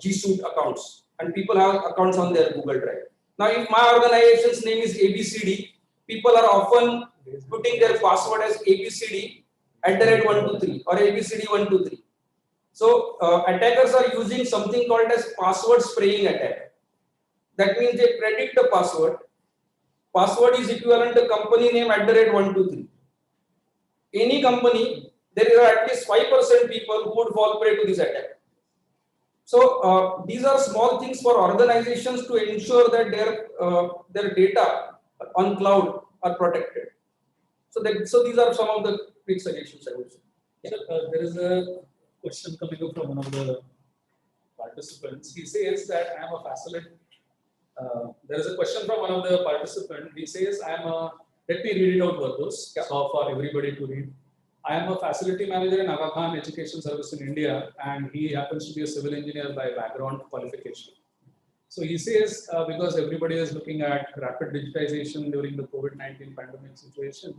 G Suite accounts, and people have accounts on their Google Drive. Now, if my organization's name is ABCD, people are often putting their password as ABCD @123 or ABCD 123. So attackers are using something called as password spraying attack. That means they predict the password. Password is equivalent to company name @123. Any company, there are at least 5% people who would fall prey to this attack. So these are small things for organizations to ensure that their data on cloud are protected. So these are some of the quick suggestions I would say. So, there is a question coming up from one of the participants. He says that I am a facilitator. There is a question from one of the participants. He says, let me read it out verbose, so for everybody to read. I am a facility manager in Aga Khan Education Service in India, and he happens to be a civil engineer by background qualification. So he says, because everybody is looking at rapid digitization during the COVID-19 pandemic situation,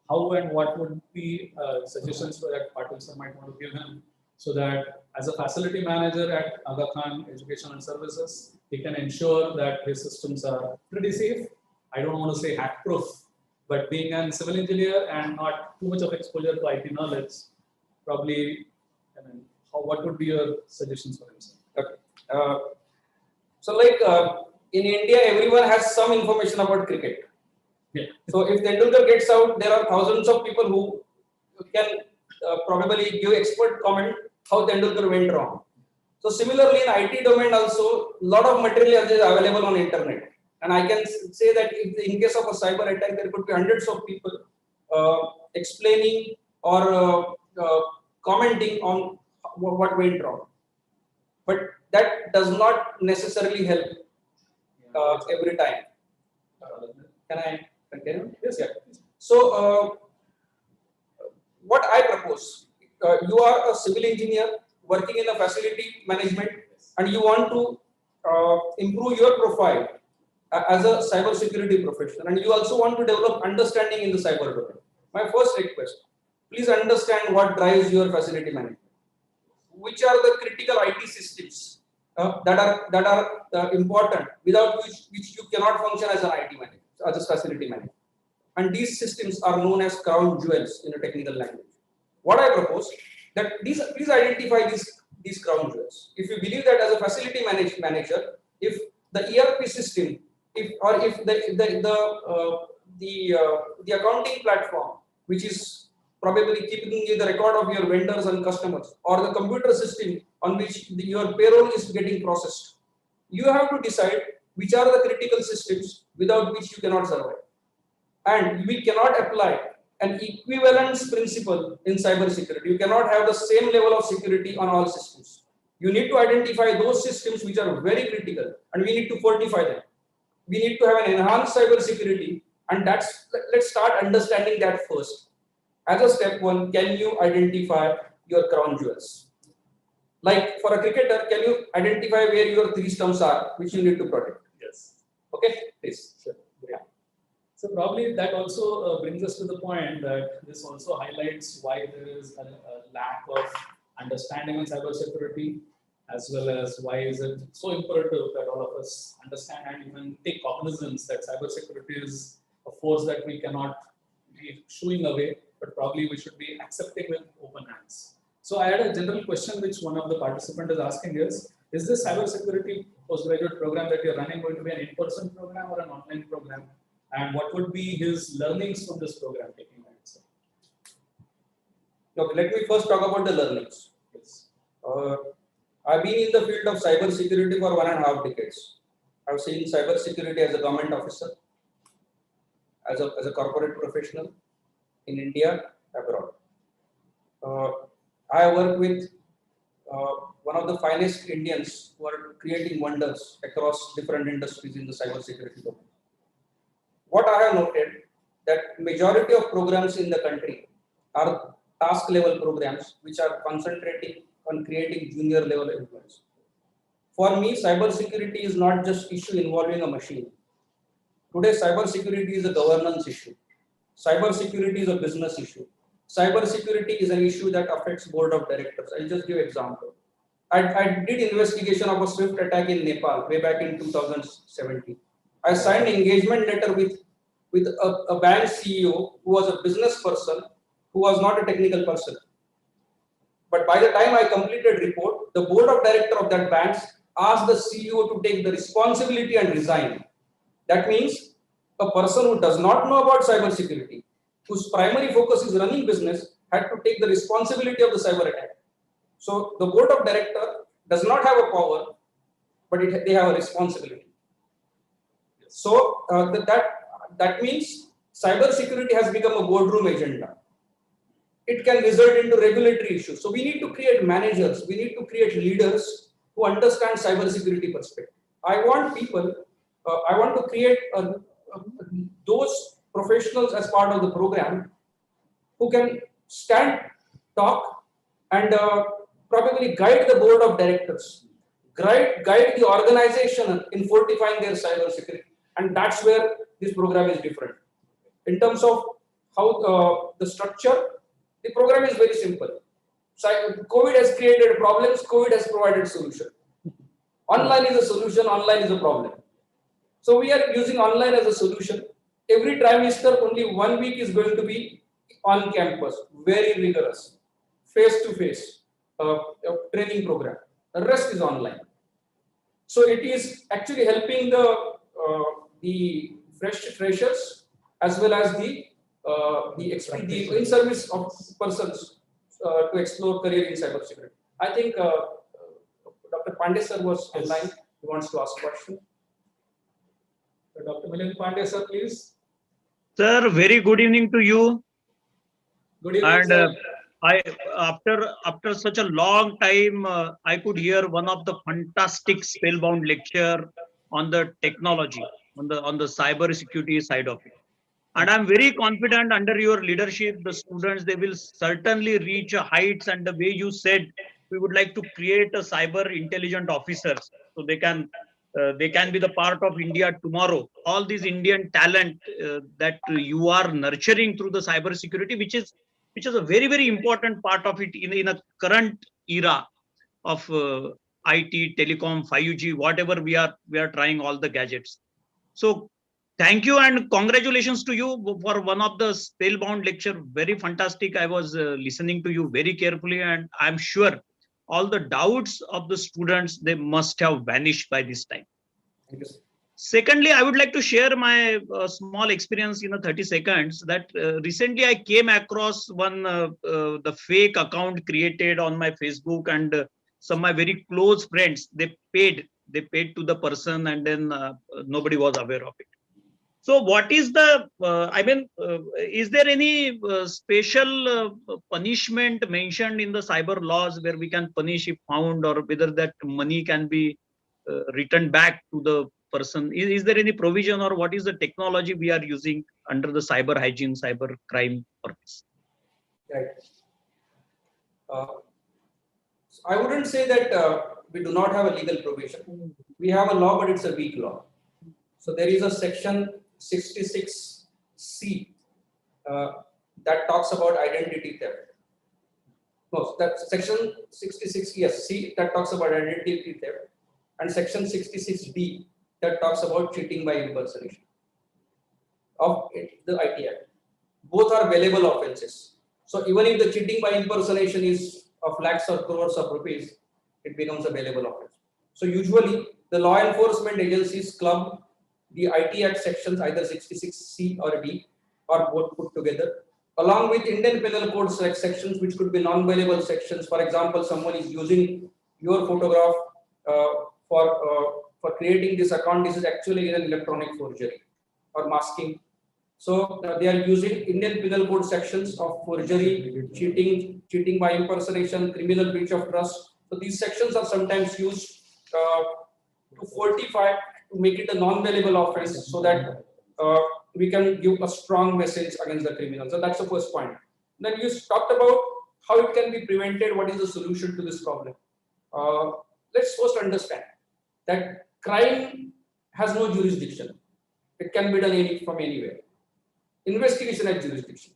how and what would be suggestions that participants might want to give him, so that as a facility manager at Aga Khan Education and Services, he can ensure that his systems are pretty safe. I don't want to say hack-proof, but being a civil engineer and not too much of exposure to IT knowledge, probably, what would be your suggestions for himself? Okay. So in India, everyone has some information about cricket. Yeah. So if Tendulkar gets out, there are thousands of people who can probably give expert comment how Tendulkar went wrong. So similarly, in IT domain also, a lot of material is available on internet. And I can say that in case of a cyber attack, there could be hundreds of people explaining or commenting on what went wrong. But that does not necessarily help every time. Can I continue? Yes, yeah. So, what I propose, you are a civil engineer working in a facility management, and you want to improve your profile as a cybersecurity professional, and you also want to develop understanding in the cyber domain. My first request: please understand what drives your facility management. Which are the critical IT systems that are important, without which you cannot function as an IT manager, as a facility manager. And these systems are known as crown jewels in a technical language. What I propose that please identify these crown jewels. If you believe that as a facility manager, if the ERP system, if the accounting platform, which is probably keeping the record of your vendors and customers, or the computer system on which your payroll is getting processed, you have to decide which are the critical systems without which you cannot survive. And we cannot apply an equivalence principle in cybersecurity. You cannot have the same level of security on all systems. You need to identify those systems which are very critical, and we need to fortify them. We need to have an enhanced cybersecurity, and let's start understanding that first. As a step one, can you identify your crown jewels? Like for a cricketer, can you identify where your 3 stumps are, which you need to protect? Yes. Okay, please. Sure. Yeah. So probably that also brings us to the point that this also highlights why there is a lack of understanding on cybersecurity, as well as why is it so imperative that all of us understand and even take cognizance that cybersecurity is a force that we cannot be shooing away, but probably we should be accepting with open hands. So I had a general question which one of the participants is asking is this cybersecurity postgraduate program that you're running going to be an in-person program or an online program? And what would be his learnings from this program taking place? Okay, let me first talk about the learnings. Yes. I've been in the field of cybersecurity for 1.5 decades. I've seen cybersecurity as a government officer, as a corporate professional in India, abroad. Uh, I work with one of the finest Indians who are creating wonders across different industries in the cybersecurity domain. What I have noted that majority of programs in the country are task level programs which are concentrating on creating junior level employees. For me, cybersecurity is not just issue involving a machine. Today, cybersecurity is a governance issue. Cybersecurity is a business issue. Cybersecurity is an issue that affects board of directors. I'll just give example. I did investigation of a swift attack in Nepal way back in 2017. I signed engagement letter with a bank CEO who was a business person who was not a technical person. But by the time I completed report, the board of director of that bank asked the CEO to take the responsibility and resign. That means a person who does not know about cybersecurity, whose primary focus is running business, had to take the responsibility of the cyber attack. So the board of director does not have a power, but they have a responsibility. So that means cybersecurity has become a boardroom agenda. It can result into regulatory issues. So we need to create managers, we need to create leaders who understand cybersecurity perspective. I want people, I want to create those professionals as part of the program who can stand, talk, and probably guide the board of directors, guide the organization in fortifying their cybersecurity. And that's where this program is different. In terms of how the structure, the program is very simple. COVID has created problems, COVID has provided solution. Online is a solution, online is a problem. So we are using online as a solution. Every trimester, only 1 week is going to be on campus, very rigorous, face-to-face training program. The rest is online. So it is actually helping the freshers as well as the in-service of persons to explore career in cybersecurity. I think Dr. Pandey sir was online. He wants to ask a question. Dr. Milind Pandey sir, please. Sir, very good evening to you. Good evening, And sir. I after such a long time, I could hear one of the fantastic spellbound lecture on the technology, on the cyber security side of it. And I'm very confident under your leadership, the students, they will certainly reach heights. And the way you said, we would like to create a cyber intelligent officers so they can be the part of India tomorrow. All these Indian talent that you are nurturing through the cyber security, which is a very, very important part of it in a current era of IT, telecom, 5G, whatever we are trying all the gadgets. So thank you and congratulations to you for one of the spellbound lecture. Very fantastic. I was listening to you very carefully, and I'm sure all the doubts of the students, they must have vanished by this time. Thank you, sir. Secondly, I would like to share my small experience in 30 seconds that recently I came across the fake account created on my Facebook, and some of my very close friends, they paid to the person, and then nobody was aware of it. So what is is there any special punishment mentioned in the cyber laws where we can punish if found, or whether that money can be returned back to the person? Is there any provision, or what is the technology we are using under the cyber hygiene, cyber crime purpose? Right. I wouldn't say that we do not have a legal provision. We have a law, but it's a weak law. So there is a section 66C that talks about identity theft. No, that section 66, yes, C, that talks about identity theft, and section 66D that talks about cheating by impersonation of the IT Act. Both are available offenses. So even if the cheating by impersonation is of lakhs or crores of rupees, it becomes a bailable offense. So usually the law enforcement agencies club the IT Act sections, either 66C or D, or both put together, along with Indian Penal Code sections, which could be non-bailable sections. For example, someone is using your photograph for creating this account. This is actually an electronic forgery or masking. So they are using Indian Penal Code sections of forgery, cheating by impersonation, criminal breach of trust. So these sections are sometimes used to fortify, to make it a non-bailable offense, so that we can give a strong message against the criminal. So that's the first point. Then you talked about how it can be prevented. What is the solution to this problem? Let's first understand that crime has no jurisdiction. It can be done from anywhere. Investigation has jurisdiction.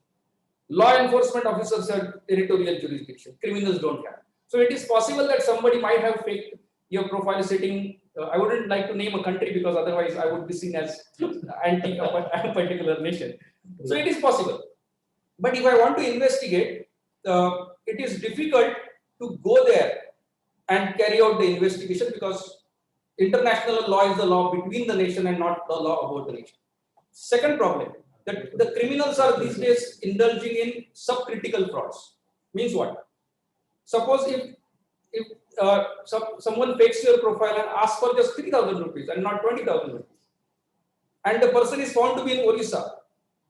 Law enforcement officers have territorial jurisdiction. Criminals don't have. So it is possible that somebody might have faked your profile sitting. I wouldn't like to name a country because otherwise I would be seen as anti a particular nation. So it is possible. But if I want to investigate, it is difficult to go there and carry out the investigation, because international law is the law between the nation and not the law about the nation. Second problem, that the criminals are these days indulging in subcritical frauds. Means what? Suppose if someone fakes your profile and asks for just 3,000 rupees and not 20,000 rupees, and the person is found to be in Orissa,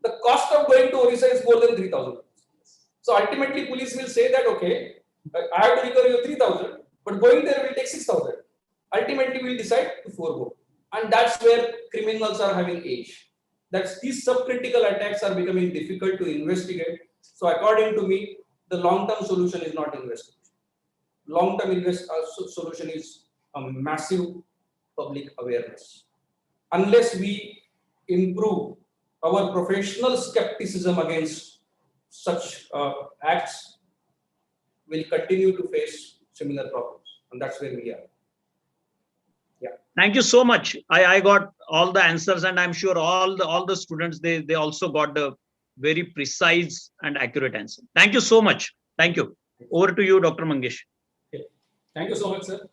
the cost of going to Orissa is more than 3,000 rupees. So ultimately, police will say that, okay, I have to recover your 3,000, but going there will take 6,000. Ultimately, we'll decide to forego. And that's where criminals are having edge. That's these subcritical attacks are becoming difficult to investigate. So according to me, the long-term solution is not investigation. Long-term solution is a massive public awareness. Unless we improve our professional skepticism against such acts, we'll continue to face similar problems. And that's where we are. Thank you so much. I got all the answers, and I'm sure all the students, they also got the very precise and accurate answer. Thank you so much. Thank you. Over to you, Dr. Mangesh. Okay. Thank you so much, sir.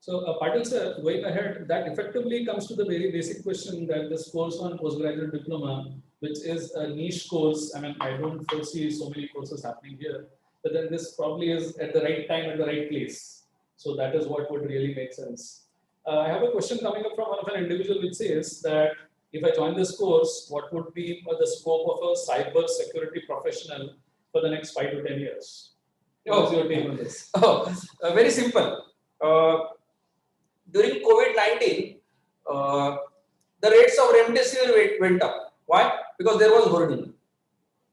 So, Patil sir, going ahead, that effectively comes to the very basic question that this course on postgraduate diploma, which is a niche course. I mean, I don't foresee so many courses happening here, but then this probably is at the right time, at the right place. So that is what would really make sense. I have a question coming up from one of an individual which says that if I join this course, what would be the scope of a cyber security professional for the next 5 to 10 years? What's your take on this? Very simple. During Covid-19, the rates of remdesivir went up. Why? Because there was hoarding.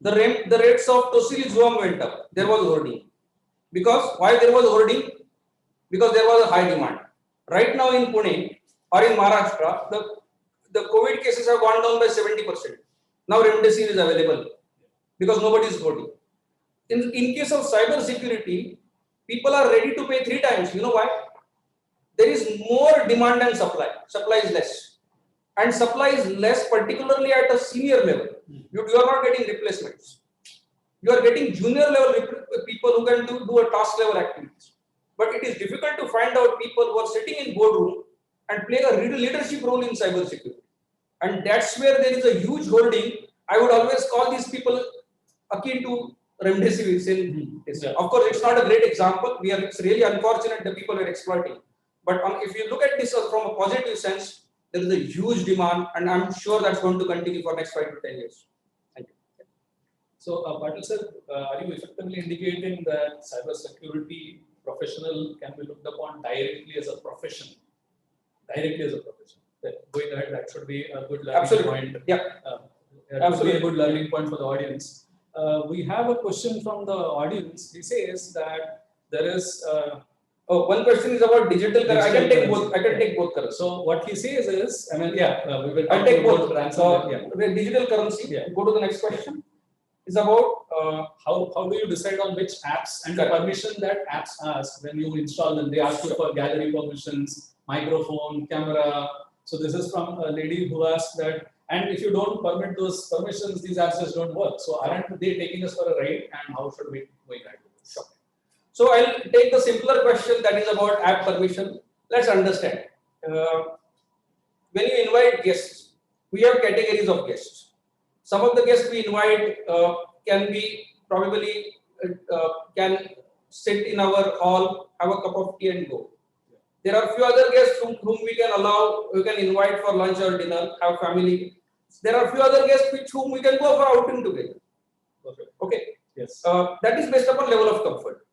The rates of tocilizumab went up. There was hoarding. Because why there was hoarding? Because there was a high demand. Right now in Pune or in Maharashtra, the COVID cases have gone down by 70%. Now remdesivir is available because nobody is hoarding. In case of cyber security, people are ready to pay 3 times. You know why? There is more demand than supply. Supply is less. And supply is less, particularly at a senior level. You are not getting replacements. You are getting junior level people who can do a task level activities. But it is difficult to find out people who are sitting in boardroom and playing a leadership role in cybersecurity. And that's where there is a huge holding. I would always call these people akin to remdesivir. Of course, it's not a great example. It's really unfortunate that people are exploiting. But if you look at this from a positive sense, there is a huge demand, and I'm sure that's going to continue for next 5 to 10 years. Thank you. So, Patil sir, are you effectively indicating that cybersecurity professional can be looked upon directly as a profession? Directly as a profession. Going ahead, that should be a good learning point. Yeah. That should be a good learning point for the audience. We have a question from the audience. He says that there is. One question is about digital currency. I can take both. I can take both currency. So what he says is, I mean, we will. I'll take both. The digital currency. Yeah. Go to the next question. Is about how do you decide on which apps and the permission that apps ask when you install them? They ask you for gallery permissions, microphone, camera. So this is from a lady who asked that, and if you don't permit those permissions, these apps just don't work. So aren't they taking us for a ride, and how should we go ahead? Sure. So I'll take the simpler question, that is about app permission. Let's understand. When you invite guests, we have categories of guests. Some of the guests we invite can be probably can sit in our hall, have a cup of tea and go. There are few other guests whom we can invite for lunch or dinner, have family. There are few other guests with whom we can go for outing together. Perfect. Okay. Yes. That is based upon level of comfort.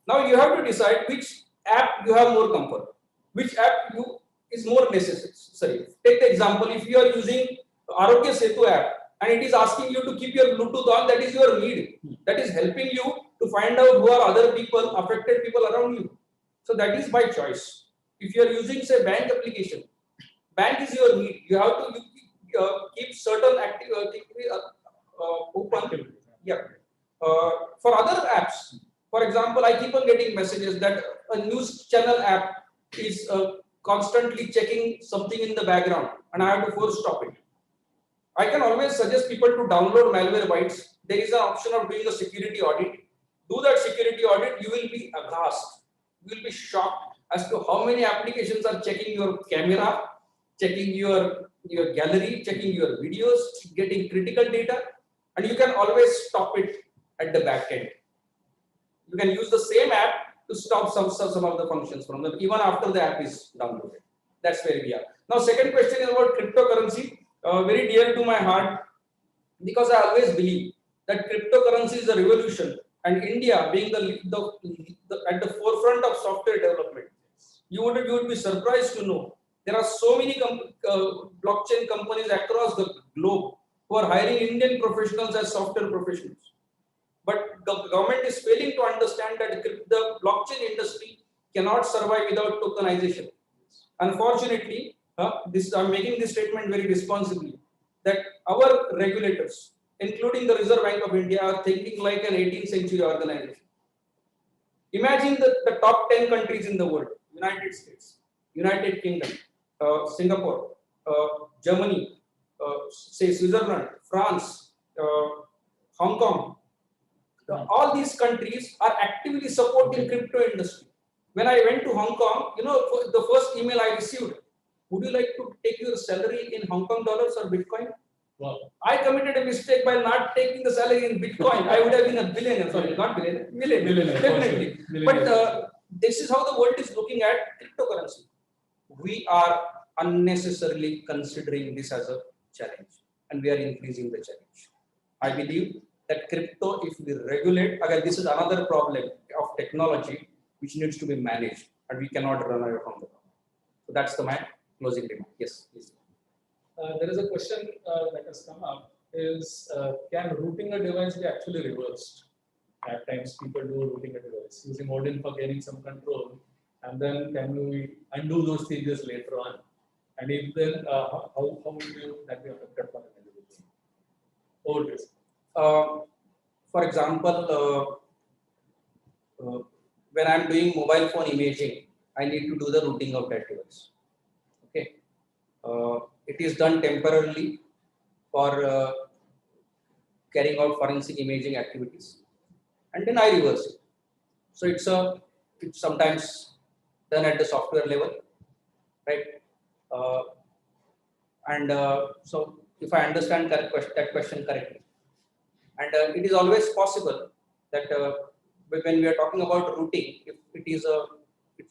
Now you have to decide which app you have more comfort, which app you is more necessary. Take the example, if you are using Arogya Setu app and it is asking you to keep your Bluetooth on, that is your need. That is helping you to find out who are other people, affected people around you. So that is by choice. If you are using, say, bank application, bank is your need. You have to keep certain activity open. Yeah. For other apps, for example, I keep on getting messages that a news channel app is constantly checking something in the background and I have to force stop it. I can always suggest people to download Malwarebytes. There is an option of doing a security audit. Do that security audit, you will be aghast. You will be shocked as to how many applications are checking your camera, checking your gallery, checking your videos, getting critical data, and you can always stop it at the back end. You can use the same app to stop some of the functions from them even after the app is downloaded. That's where we are. Now, second question is about cryptocurrency. Very dear to my heart because I always believe that cryptocurrency is a revolution, and India being at the forefront of software development, you would be surprised to know there are so many blockchain companies across the globe who are hiring Indian professionals as software professionals. But the government is failing to understand that the blockchain industry cannot survive without tokenization. Unfortunately, I'm making this statement very responsibly, that our regulators, including the Reserve Bank of India, are thinking like an 18th century organization. Imagine the top 10 countries in the world: United States, United Kingdom, Singapore, Germany, say Switzerland, France, Hong Kong. All these countries are actively supporting crypto industry. When I went to Hong Kong, the first email I received, would you like to take your salary in Hong Kong dollars or Bitcoin? Wow. I committed a mistake by not taking the salary in Bitcoin. I would have been a billionaire. Sorry, not billionaire, millionaire, definitely. But this is how the world is looking at cryptocurrency. We are unnecessarily considering this as a challenge, and we are increasing the challenge. I believe that crypto, if we regulate, again, this is another problem of technology which needs to be managed, and we cannot run away from the problem. So that's my closing remark. Yes, please. There is a question that has come up: is can rooting a device be actually reversed? At times, people do rooting a device using Odin for gaining some control, and then can we undo those changes later on? And if then, how would that be affected for an individual? Over this. For example, when I'm doing mobile phone imaging, I need to do the routing of that device. Okay, it is done temporarily for carrying out forensic imaging activities, and then I reverse it. So it's sometimes done at the software level, right? So if I understand that question correctly, and it is always possible that when we are talking about routing, if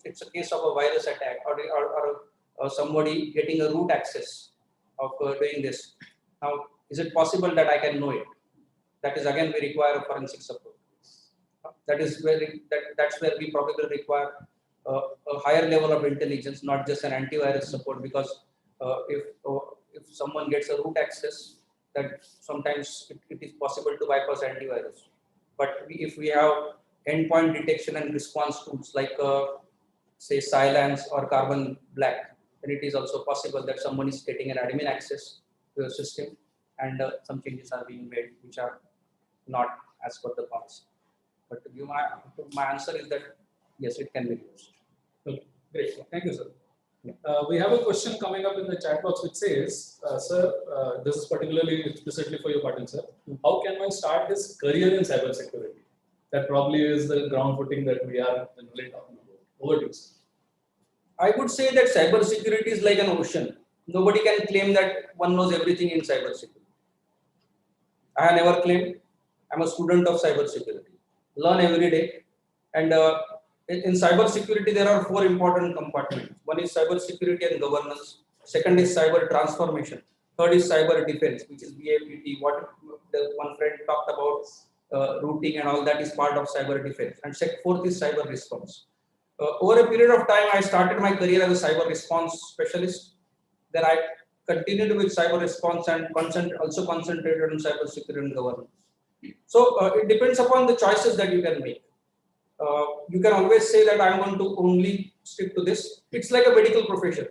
it's a case of a virus attack or somebody getting a root access of doing this. Now, is it possible that I can know it? That is again we require a forensic support. That's where we probably require a higher level of intelligence, not just an antivirus support, because if someone gets a root access, that sometimes it is possible to bypass antivirus. But if we have endpoint detection and response tools like say Silence or Carbon Black, then it is also possible that someone is getting an admin access to the system, and some changes are being made which are not as per the policy. But to give my answer is that yes, it can be used. Okay, great. Thank you, sir. We have a question coming up in the chat box which says, sir, this is particularly explicitly for you, Patil sir. How can one start his career in cybersecurity? That probably is the ground footing that we are generally talking about. Over to you, sir. I would say that cybersecurity is like an ocean. Nobody can claim that one knows everything in cybersecurity. I have never claimed. I'm a student of cybersecurity. Learn every day. And in cybersecurity, there are 4 important compartments. One is cybersecurity and governance. Second is cyber transformation. Third is cyber defense, which is BAPT. What the one friend talked about, routing and all that is part of cyber defense. And fourth is cyber response. Over a period of time, I started my career as a cyber response specialist. Then I continued with cyber response and also concentrated on cyber security and governance. So it depends upon the choices that you can make. You can always say that I'm going to only stick to this. It's like a medical profession.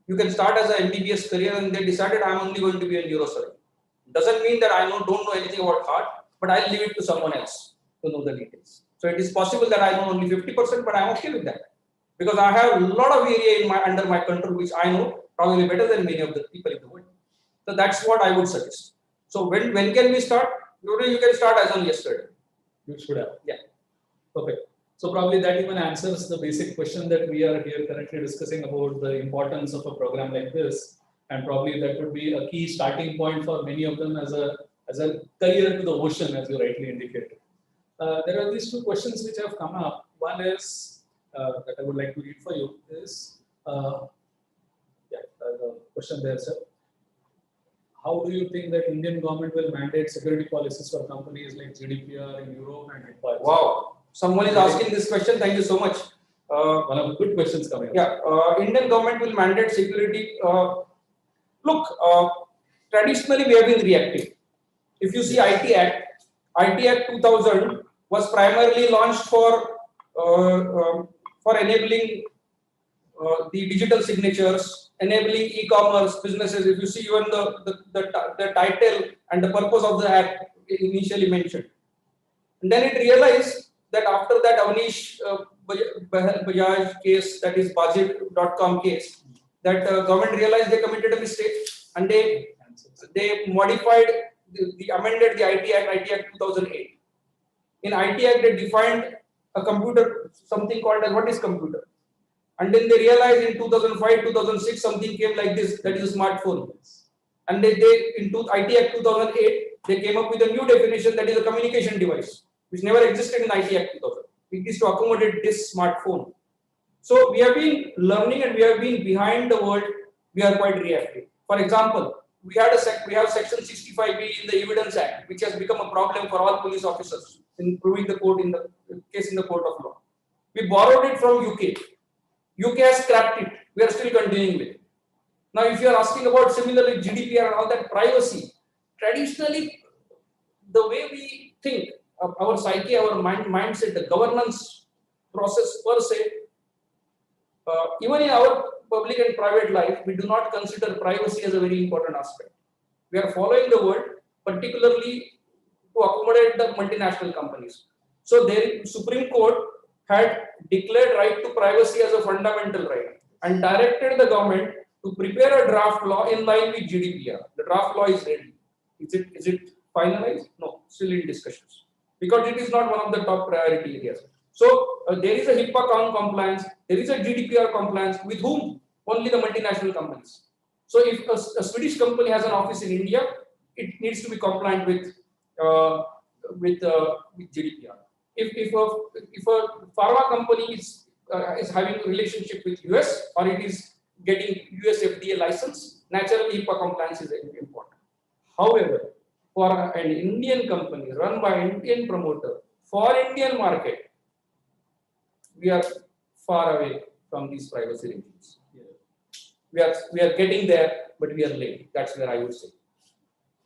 You can start as an MBBS career and they decided I'm only going to be a neurosurgeon. Doesn't mean that I don't know anything about heart, but I'll leave it to someone else to know the details. So it is possible that I know only 50%, but I'm okay with that. Because I have a lot of area under my control, which I know probably better than many of the people in the world. So that's what I would suggest. So when can we start? You can start as on yesterday. You should have. Yeah. Perfect. So probably that even answers the basic question that we are here currently discussing about the importance of a program like this. And probably that would be a key starting point for many of them as a career to the ocean, as you rightly indicated. There are these two questions which have come up. One is that I would like to read for you is, the question there, sir. How do you think that Indian government will mandate security policies for companies like GDPR in Europe and HIPAA? Wow. Someone is asking this question. Thank you so much. One of the good questions coming up. Yeah, Indian government will mandate security. Look, traditionally we have been reactive. If you see IT Act 2000 was primarily launched for enabling the digital signatures, enabling e-commerce businesses. If you see even the title and the purpose of the act initially mentioned. And then it realized that after that Avnish Bajaj case, that is Bajit.com case, that government realized they committed a mistake and they modified, amended the IT Act 2008. In IT Act, they defined a computer, something called as what is computer. And then they realized in 2005, 2006, something came like this, that is a smartphone. And they in IT Act 2008, they came up with a new definition, that is a communication device, which never existed in IT Act 2000. It is to accommodate this smartphone. So we have been learning and we have been behind the world. We are quite reactive. For example, we have section 65B in the Evidence Act, which has become a problem for all police officers in proving the court in the case in the court of law. We borrowed it from UK. UK has scrapped it. We are still continuing with it. Now, if you are asking about similarly GDPR and all that privacy, traditionally, the way we think, our psyche, our mindset, the governance process per se, even in our public and private life, we do not consider privacy as a very important aspect. We are following the world, particularly to accommodate the multinational companies. So, the Supreme Court had declared right to privacy as a fundamental right and directed the government to prepare a draft law in line with GDPR. The draft law is ready. Is it finalized? No, still in discussions because it is not one of the top priority areas. So there is a HIPAA compliance, there is a GDPR compliance with whom? Only the multinational companies. So if a Swedish company has an office in India, it needs to be compliant with GDPR. If a pharma company is having a relationship with US or it is getting US FDA license, naturally HIPAA compliance is important. However, for an Indian company run by an Indian promoter for Indian market, we are far away from these privacy regimes. Yeah. We are getting there, but we are late. That's where I would say.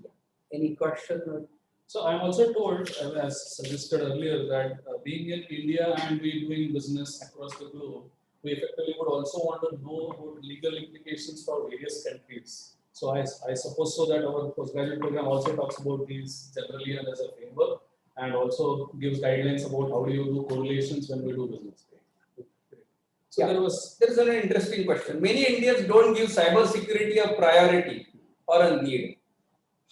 Yeah. Any question? So I'm also told, as suggested earlier, that being in India and we doing business across the globe, we effectively would also want to know about legal implications for various countries. So I suppose so that our postgraduate program also talks about these generally and as a framework, and also gives guidelines about how do you do correlations when we do business. So yeah, there is an interesting question. Many Indians don't give cybersecurity a priority or a need.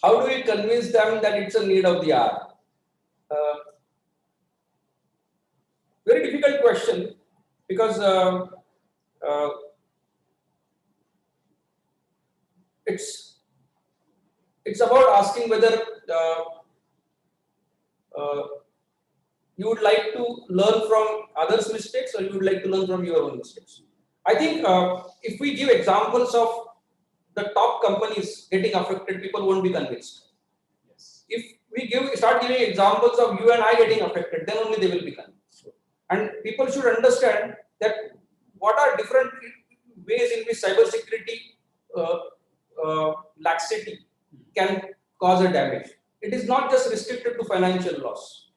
How do we convince them that it's a need of the hour? Very difficult question because it's about asking whether you would like to learn from others' mistakes or you would like to learn from your own mistakes. I think if we give examples of the top companies getting affected, people won't be convinced. Yes. If we start giving examples of you and I getting affected, then only they will be convinced. And people should understand that what are different ways in which cybersecurity laxity can cause a damage. It is not just restricted to financial loss.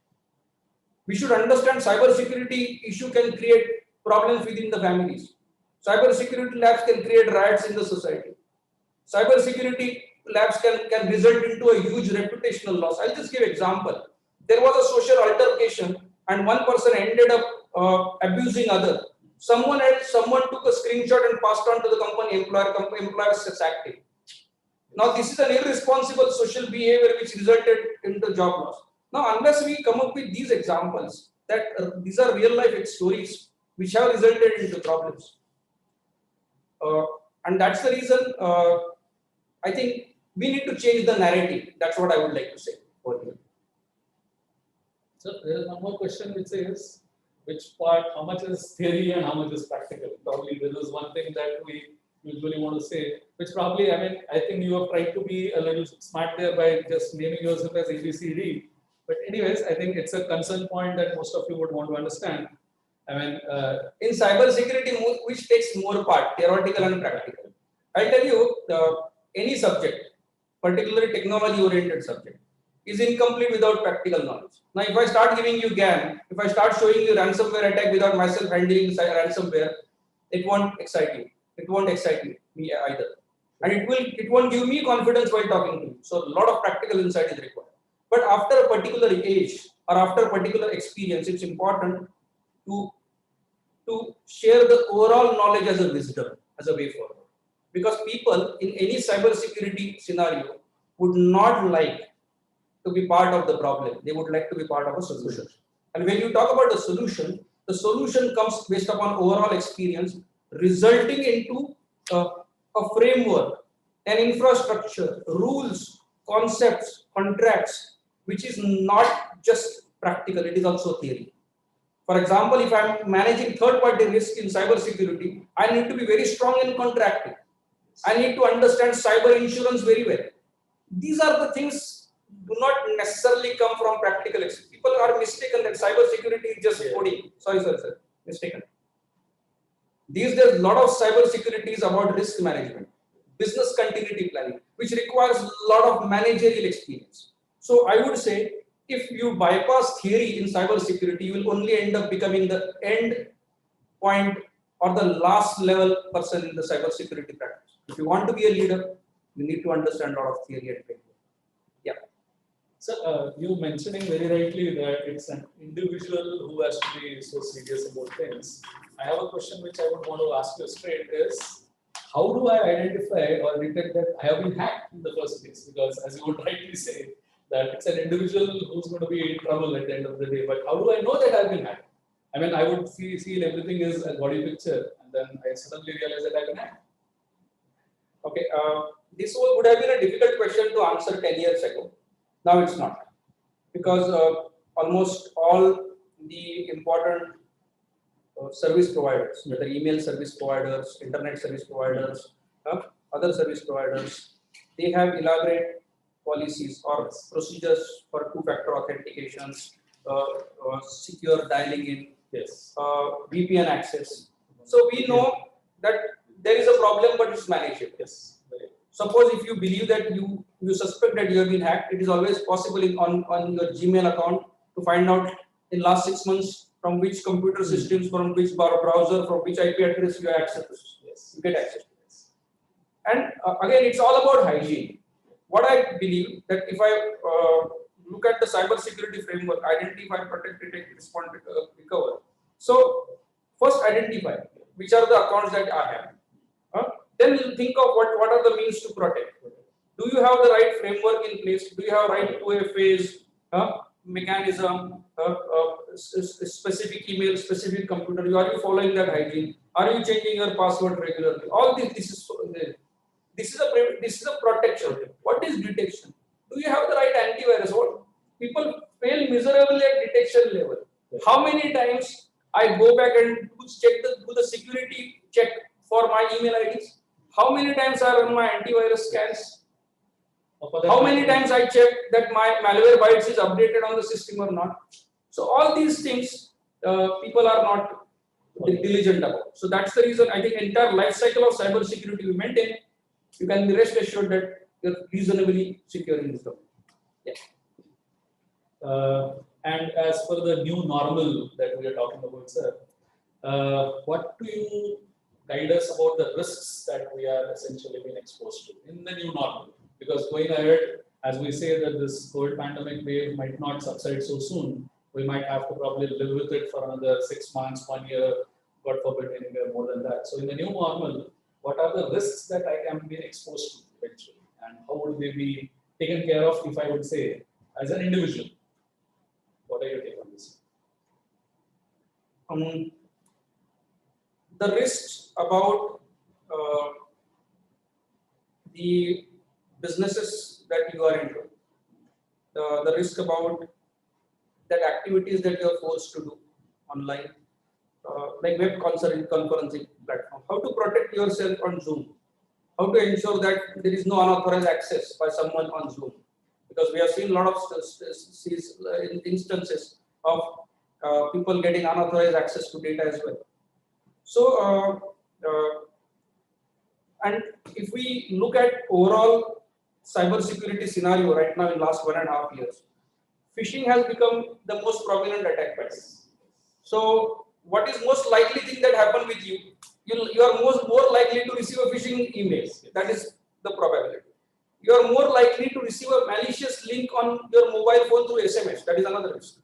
We should understand cybersecurity issue can create problems within the families. Cybersecurity labs can create riots in the society. Cybersecurity labs can result into a huge reputational loss. I'll just give example. There was a social altercation and one person ended up abusing other. Someone took a screenshot and passed on to the company employer is active. Now this is an irresponsible social behavior which resulted into job loss. Now unless we come up with these examples that these are real life stories which have resulted into problems. And that's the reason I think we need to change the narrative. That's what I would like to say over here. So there is one more question which is, which part, how much is theory and how much is practical? Probably there is one thing that we usually want to say, which probably, I mean, I think you have tried to be a little smart there by just naming yourself as ABCD. But anyways, I think it's a concern point that most of you would want to understand. I mean, in cybersecurity, which takes more part, theoretical and practical. I'll tell you, any subject, particularly technology-oriented subject, is incomplete without practical knowledge. Now, if I start giving you GAN, if I start showing you ransomware attack without myself handling ransomware, it won't excite you. It won't excite me either, and it won't give me confidence while talking to you. So, a lot of practical insight is required. But after a particular age or after a particular experience, it's important to share the overall knowledge as a wisdom, as a way forward. Because people in any cybersecurity scenario would not like to be part of the problem. They would like to be part of a solution. And when you talk about the solution comes based upon overall experience, resulting into a framework, an infrastructure, rules, concepts, contracts, which is not just practical, it is also theory. For example, if I'm managing third-party risk in cybersecurity, I need to be very strong in contracting. I need to understand cyber insurance very well. These are the things do not necessarily come from practical experience. People are mistaken that cybersecurity is just coding. Sorry, sir, mistaken. These days, a lot of cybersecurity is about risk management, business continuity planning, which requires a lot of managerial experience. So I would say, if you bypass theory in cybersecurity, you will only end up becoming the end point or the last level person in the cybersecurity practice. If you want to be a leader, you need to understand a lot of theory and framework. Yeah. So you mentioning very rightly that it's an individual who has to be so serious about things. I have a question which I would want to ask you straight is, how do I identify or detect that I have been hacked in the first place? Because as you would rightly say, that it's an individual who's going to be in trouble at the end of the day. But how do I know that I've been hacked? I mean, I would feel everything is a body picture, and then I suddenly realize that I've been hacked. Okay, this would have been a difficult question to answer 10 years ago. Now it's not, because almost all the important service providers, whether email service providers, internet service providers, other service providers, they have elaborate policies or procedures for two-factor authentications, secure dialing in, VPN access. So we know that there is a problem, but it's manageable. Yes. Suppose if you believe that you suspect that you have been hacked, it is always possible on your Gmail account to find out in last 6 months from which computer systems, from which browser, from which IP address you have access. Yes. You get access to this. And again, it's all about hygiene. What I believe that if I look at the cybersecurity framework, identify, protect, detect, respond, recover. So first identify which are the accounts that I have. Then we'll think of what are the means to protect. Do you have the right framework in place? Do you have right to a phase mechanism, specific email, specific computer? Are you following that hygiene? Are you changing your password regularly? All this is a protection. What is detection? Do you have the right antivirus? What people fail miserably at detection level. How many times I go back and do the security check for my email IDs? How many times I run my antivirus scans? Of How many times I check that my malware bytes is updated on the system or not? So all these things people are not diligent about. So that's the reason I think entire life cycle of cybersecurity we maintain. You can be rest assured that you're reasonably secure in this domain. Yeah. And as for the new normal that we are talking about, sir, what do you guide us about the risks that we are essentially being exposed to in the new normal? Because going ahead, as we say that this COVID pandemic wave might not subside so soon, we might have to probably live with it for another 6 months, 1 year, God forbid, anywhere more than that. So in the new normal, what are the risks that I am being exposed to eventually? And how would they be taken care of, if I would say, as an individual? What are your take on this? The risks about the businesses that you are into, the risk about that activities that you are forced to do online, like web conferencing platform, how to protect yourself on Zoom, how to ensure that there is no unauthorized access by someone on Zoom, because we have seen a lot of instances of people getting unauthorized access to data as well. So, and if we look at overall cybersecurity scenario right now in last 1.5 years, phishing has become the most prominent attack pattern. So, what is most likely thing that happen with you? You are more likely to receive a phishing email. That is the probability. You are more likely to receive a malicious link on your mobile phone through SMS. That is another risk.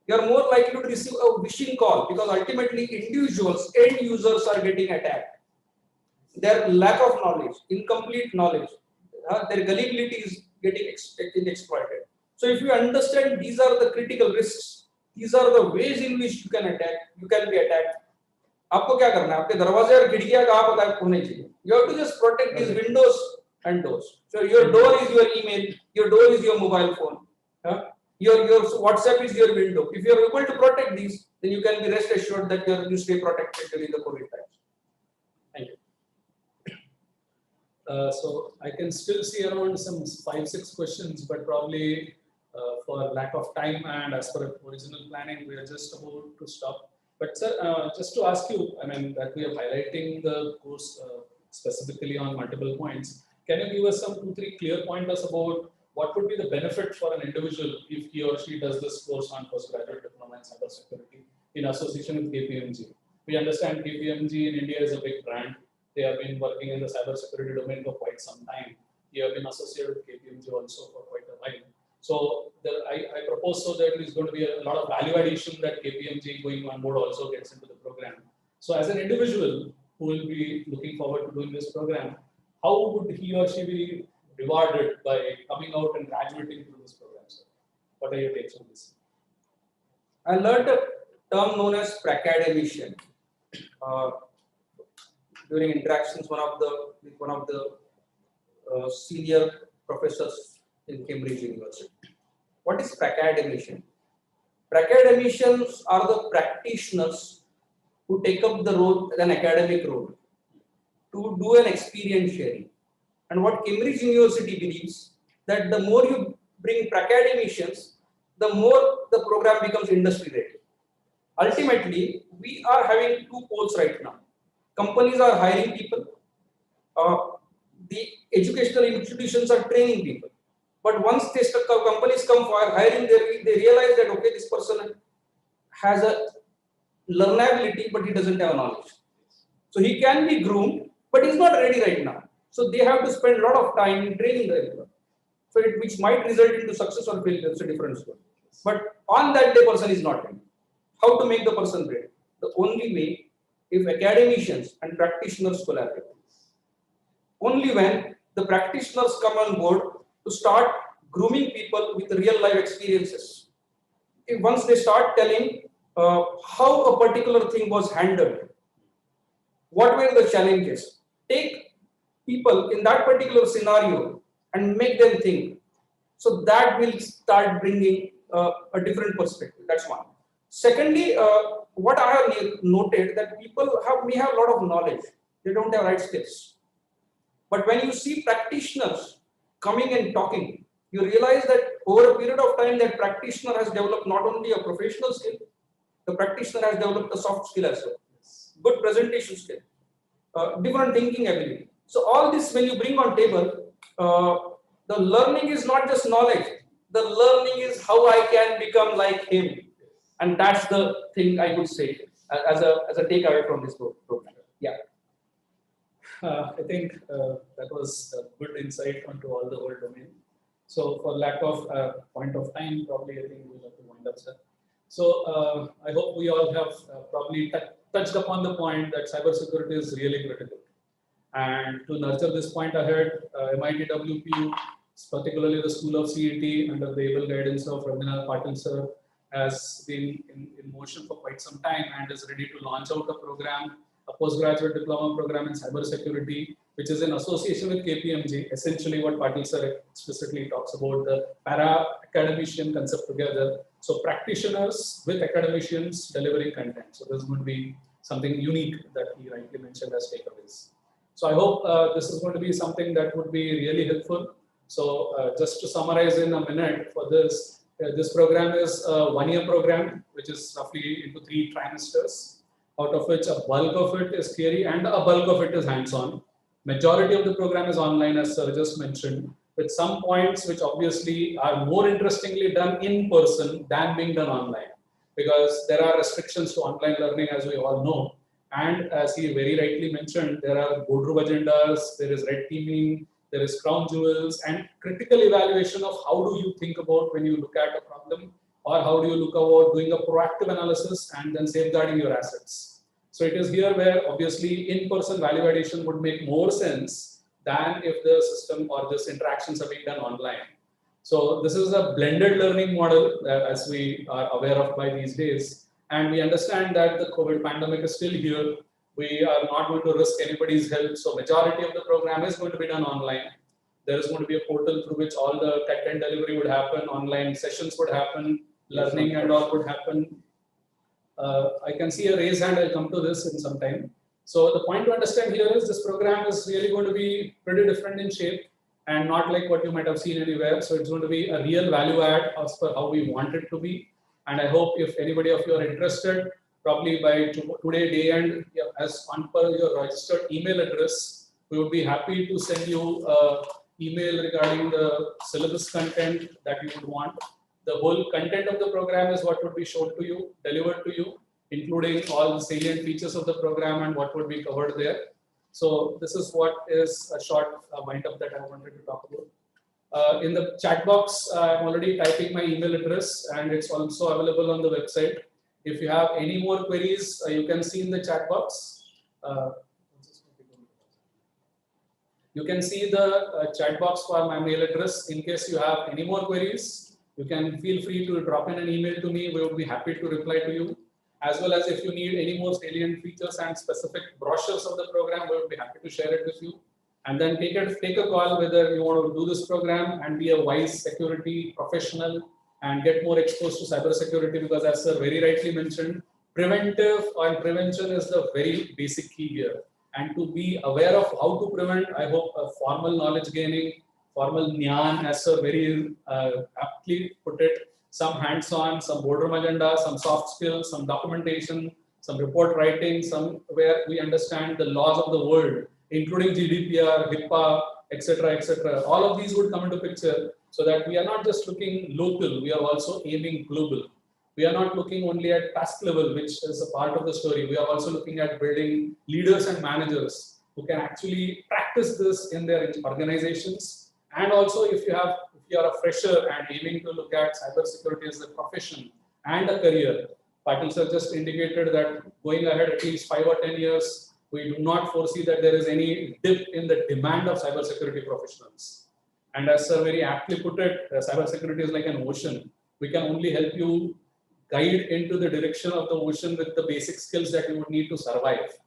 You are more likely to receive a phishing call because ultimately individuals, end users are getting attacked. Their lack of knowledge, incomplete knowledge, their gullibility is getting exploited. So if you understand these are the critical risks, these are the ways in which you can be attacked. आपको क्या करना है? आपके दरवाजे और खिड़कियां कहाँ पता होने चाहिए? You have to just protect these windows and doors. So your door is your email, your door is your mobile phone, your WhatsApp is your window. If you are able to protect these, then you can be rest assured that you stay protected during the COVID times. Thank you. So I can still see around some 5-6 questions, but probably for lack of time and as per original planning, we are just about to stop. But sir, just to ask you, I mean, that we are highlighting the course specifically on multiple points. Can you give us some 2-3 clear pointers about what would be the benefit for an individual if he or she does this course on postgraduate diploma in cybersecurity in association with KPMG? We understand KPMG in India is a big brand. They have been working in the cybersecurity domain for quite some time. You have been associated with KPMG also for quite a while. So I propose so there is going to be a lot of value addition that KPMG going on board also gets into the program. So as an individual who will be looking forward to doing this program, how would he or she be rewarded by coming out and graduating through this program, sir? What are your takes on this? I learned a term known as pracademician during interactions with one of the senior professors in Cambridge University. What is pracademician? Pracademicians are the practitioners who take up the role, an academic role, to do an experience sharing. And what Cambridge University believes that the more you bring pracademicians, the more the program becomes industry ready. Ultimately, we are having two poles right now. Companies are hiring people. The educational institutions are training people. But once companies come for hiring, they realize that okay, this person has a learnability, but he doesn't have knowledge. So he can be groomed, but he's not ready right now. So they have to spend a lot of time in training the employee. So which might result into success or failure. That's a different story. But on that day, person is not ready. How to make the person ready? The only way if academicians and practitioners collaborate. Only when the practitioners come on board to start grooming people with real life experiences. Once they start telling how a particular thing was handled, what were the challenges, take people in that particular scenario and make them think. So that will start bringing a different perspective. That's one. Secondly, what I have noted that people may have a lot of knowledge, they don't have right skills. But when you see practitioners coming and talking, you realize that over a period of time, that practitioner has developed not only a professional skill, the practitioner has developed a soft skill as well, good presentation skill, different thinking ability. So all this, when you bring on table, the learning is not just knowledge. The learning is how I can become like him, and that's the thing I would say as a takeaway from this program. Yeah. I think that was a good insight onto all the whole domain. So for lack of point of time, probably I think we'll have to wind up, sir. So I hope we all have probably touched upon the point that cybersecurity is really critical. And to nurture this point ahead, MIT WPU, particularly the School of CET under the able guidance of Rabindranath Patil sir, has been in motion for quite some time and is ready to launch out a program, a postgraduate diploma program in cybersecurity, which is in association with KPMG. Essentially what Patil sir explicitly talks about, the para-academician concept together. So practitioners with academicians delivering content. So this is going to be something unique that he rightly mentioned as takeaways. So I hope this is going to be something that would be really helpful. So just to summarize in a minute for this, this program is a 1-year program, which is roughly into 3 trimesters, out of which a bulk of it is theory and a bulk of it is hands-on. Majority of the program is online, as sir just mentioned, with some points which obviously are more interestingly done in person than being done online, because there are restrictions to online learning, as we all know. And as he very rightly mentioned, there are boardroom agendas, there is red teaming, there is crown jewels, and critical evaluation of how do you think about when you look at a problem, or how do you look about doing a proactive analysis and then safeguarding your assets. So it is here where obviously in-person value addition would make more sense than if the system or this interactions are being done online. So this is a blended learning model as we are aware of by these days. And we understand that the COVID pandemic is still here. We are not going to risk anybody's health. So majority of the program is going to be done online. There is going to be a portal through which all the content delivery would happen, online sessions would happen, learning and all would happen. I can see a raised hand, I'll come to this in some time. So the point to understand here is this program is really going to be pretty different in shape and not like what you might have seen anywhere. So it's going to be a real value add as per how we want it to be. And I hope if anybody of you are interested, probably by today day end, as on per your registered email address, we would be happy to send you an email regarding the syllabus content that you would want. The whole content of the program is what would be shown to you, delivered to you, including all the salient features of the program and what would be covered there. So this is what is a short wind-up that I wanted to talk about. In the chat box, I'm already typing my email address and it's also available on the website. If you have any more queries, you can see in the chat box. You can see the chat box for my mail address. In case you have any more queries, you can feel free to drop in an email to me. We would be happy to reply to you. As well as if you need any more salient features and specific brochures of the program, we would be happy to share it with you. And then take a call whether you want to do this program and be a wise security professional and get more exposed to cybersecurity, because as sir very rightly mentioned, preventive and prevention is the very basic key here. And to be aware of how to prevent, I hope a formal knowledge gaining, formal Nyan, as sir very aptly put it, some hands-on, some boardroom agenda, some soft skills, some documentation, some report writing, some where we understand the laws of the world, including GDPR, HIPAA, etc., etc. All of these would come into picture so that we are not just looking local, we are also aiming global. We are not looking only at task level, which is a part of the story. We are also looking at building leaders and managers who can actually practice this in their organizations. And also if you are a fresher and aiming to look at cybersecurity as a profession and a career, Patil sir just indicated that going ahead at least 5 or 10 years, we do not foresee that there is any dip in the demand of cybersecurity professionals. And as sir very aptly put it, cybersecurity is like an ocean. We can only help you guide into the direction of the ocean with the basic skills that you would need to survive.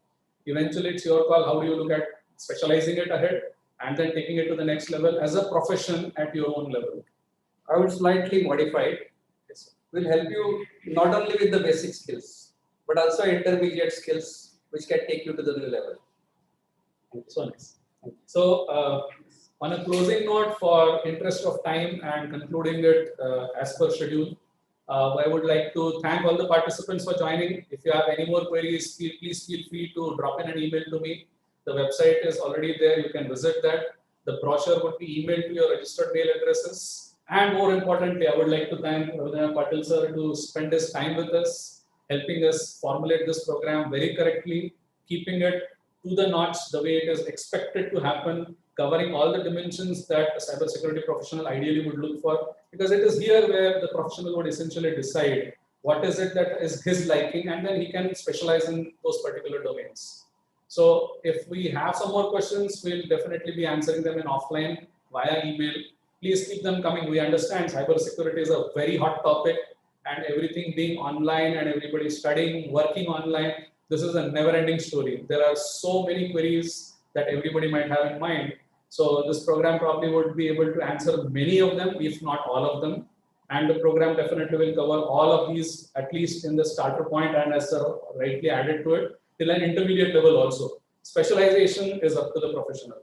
Eventually, it's your call. How do you look at specializing it ahead and then taking it to the next level as a profession at your own level? I would slightly modify it. Yes, Will help you not only with the basic skills, but also intermediate skills, which can take you to the new level. so nice. So, on a closing note, for interest of time and concluding it as per schedule, I would like to thank all the participants for joining. If you have any more queries, please feel free to drop in an email to me. The website is already there. You can visit that. The brochure would be emailed to your registered mail addresses. And more importantly, I would like to thank Ravindra Patil sir to spend his time with us, helping us formulate this program very correctly, keeping it to the notch the way it is expected to happen, covering all the dimensions that a cybersecurity professional ideally would look for, because it is here where the professional would essentially decide what is it that is his liking, and then he can specialize in those particular domains. So if we have some more questions, we'll definitely be answering them in offline via email. Please keep them coming. We understand cybersecurity is a very hot topic, and everything being online and everybody studying, working online, this is a never-ending story. There are so many queries that everybody might have in mind. So this program probably would be able to answer many of them, if not all of them. And the program definitely will cover all of these, at least in the starter point, and as rightly added to it, till an intermediate level also. Specialization is up to the professional.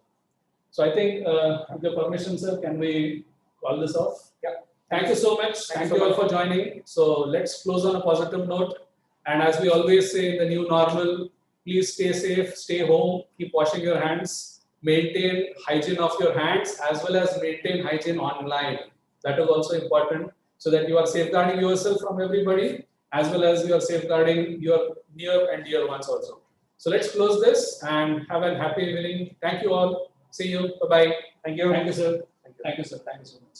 So I think, with your permission, sir, can we call this off? Yeah. Thank you so much. Thank you all for joining. So let's close on a positive note. And as we always say in the new normal, please stay safe, stay home, keep washing your hands, maintain hygiene of your hands, as well as maintain hygiene online. That is also important, so that you are safeguarding yourself from everybody, as well as you are safeguarding your near and dear ones also. So let's close this and have a happy evening. Thank you all. See you. Bye-bye. Thank you. Thank you, sir. Thank you. Thank you, sir. Thank you so much.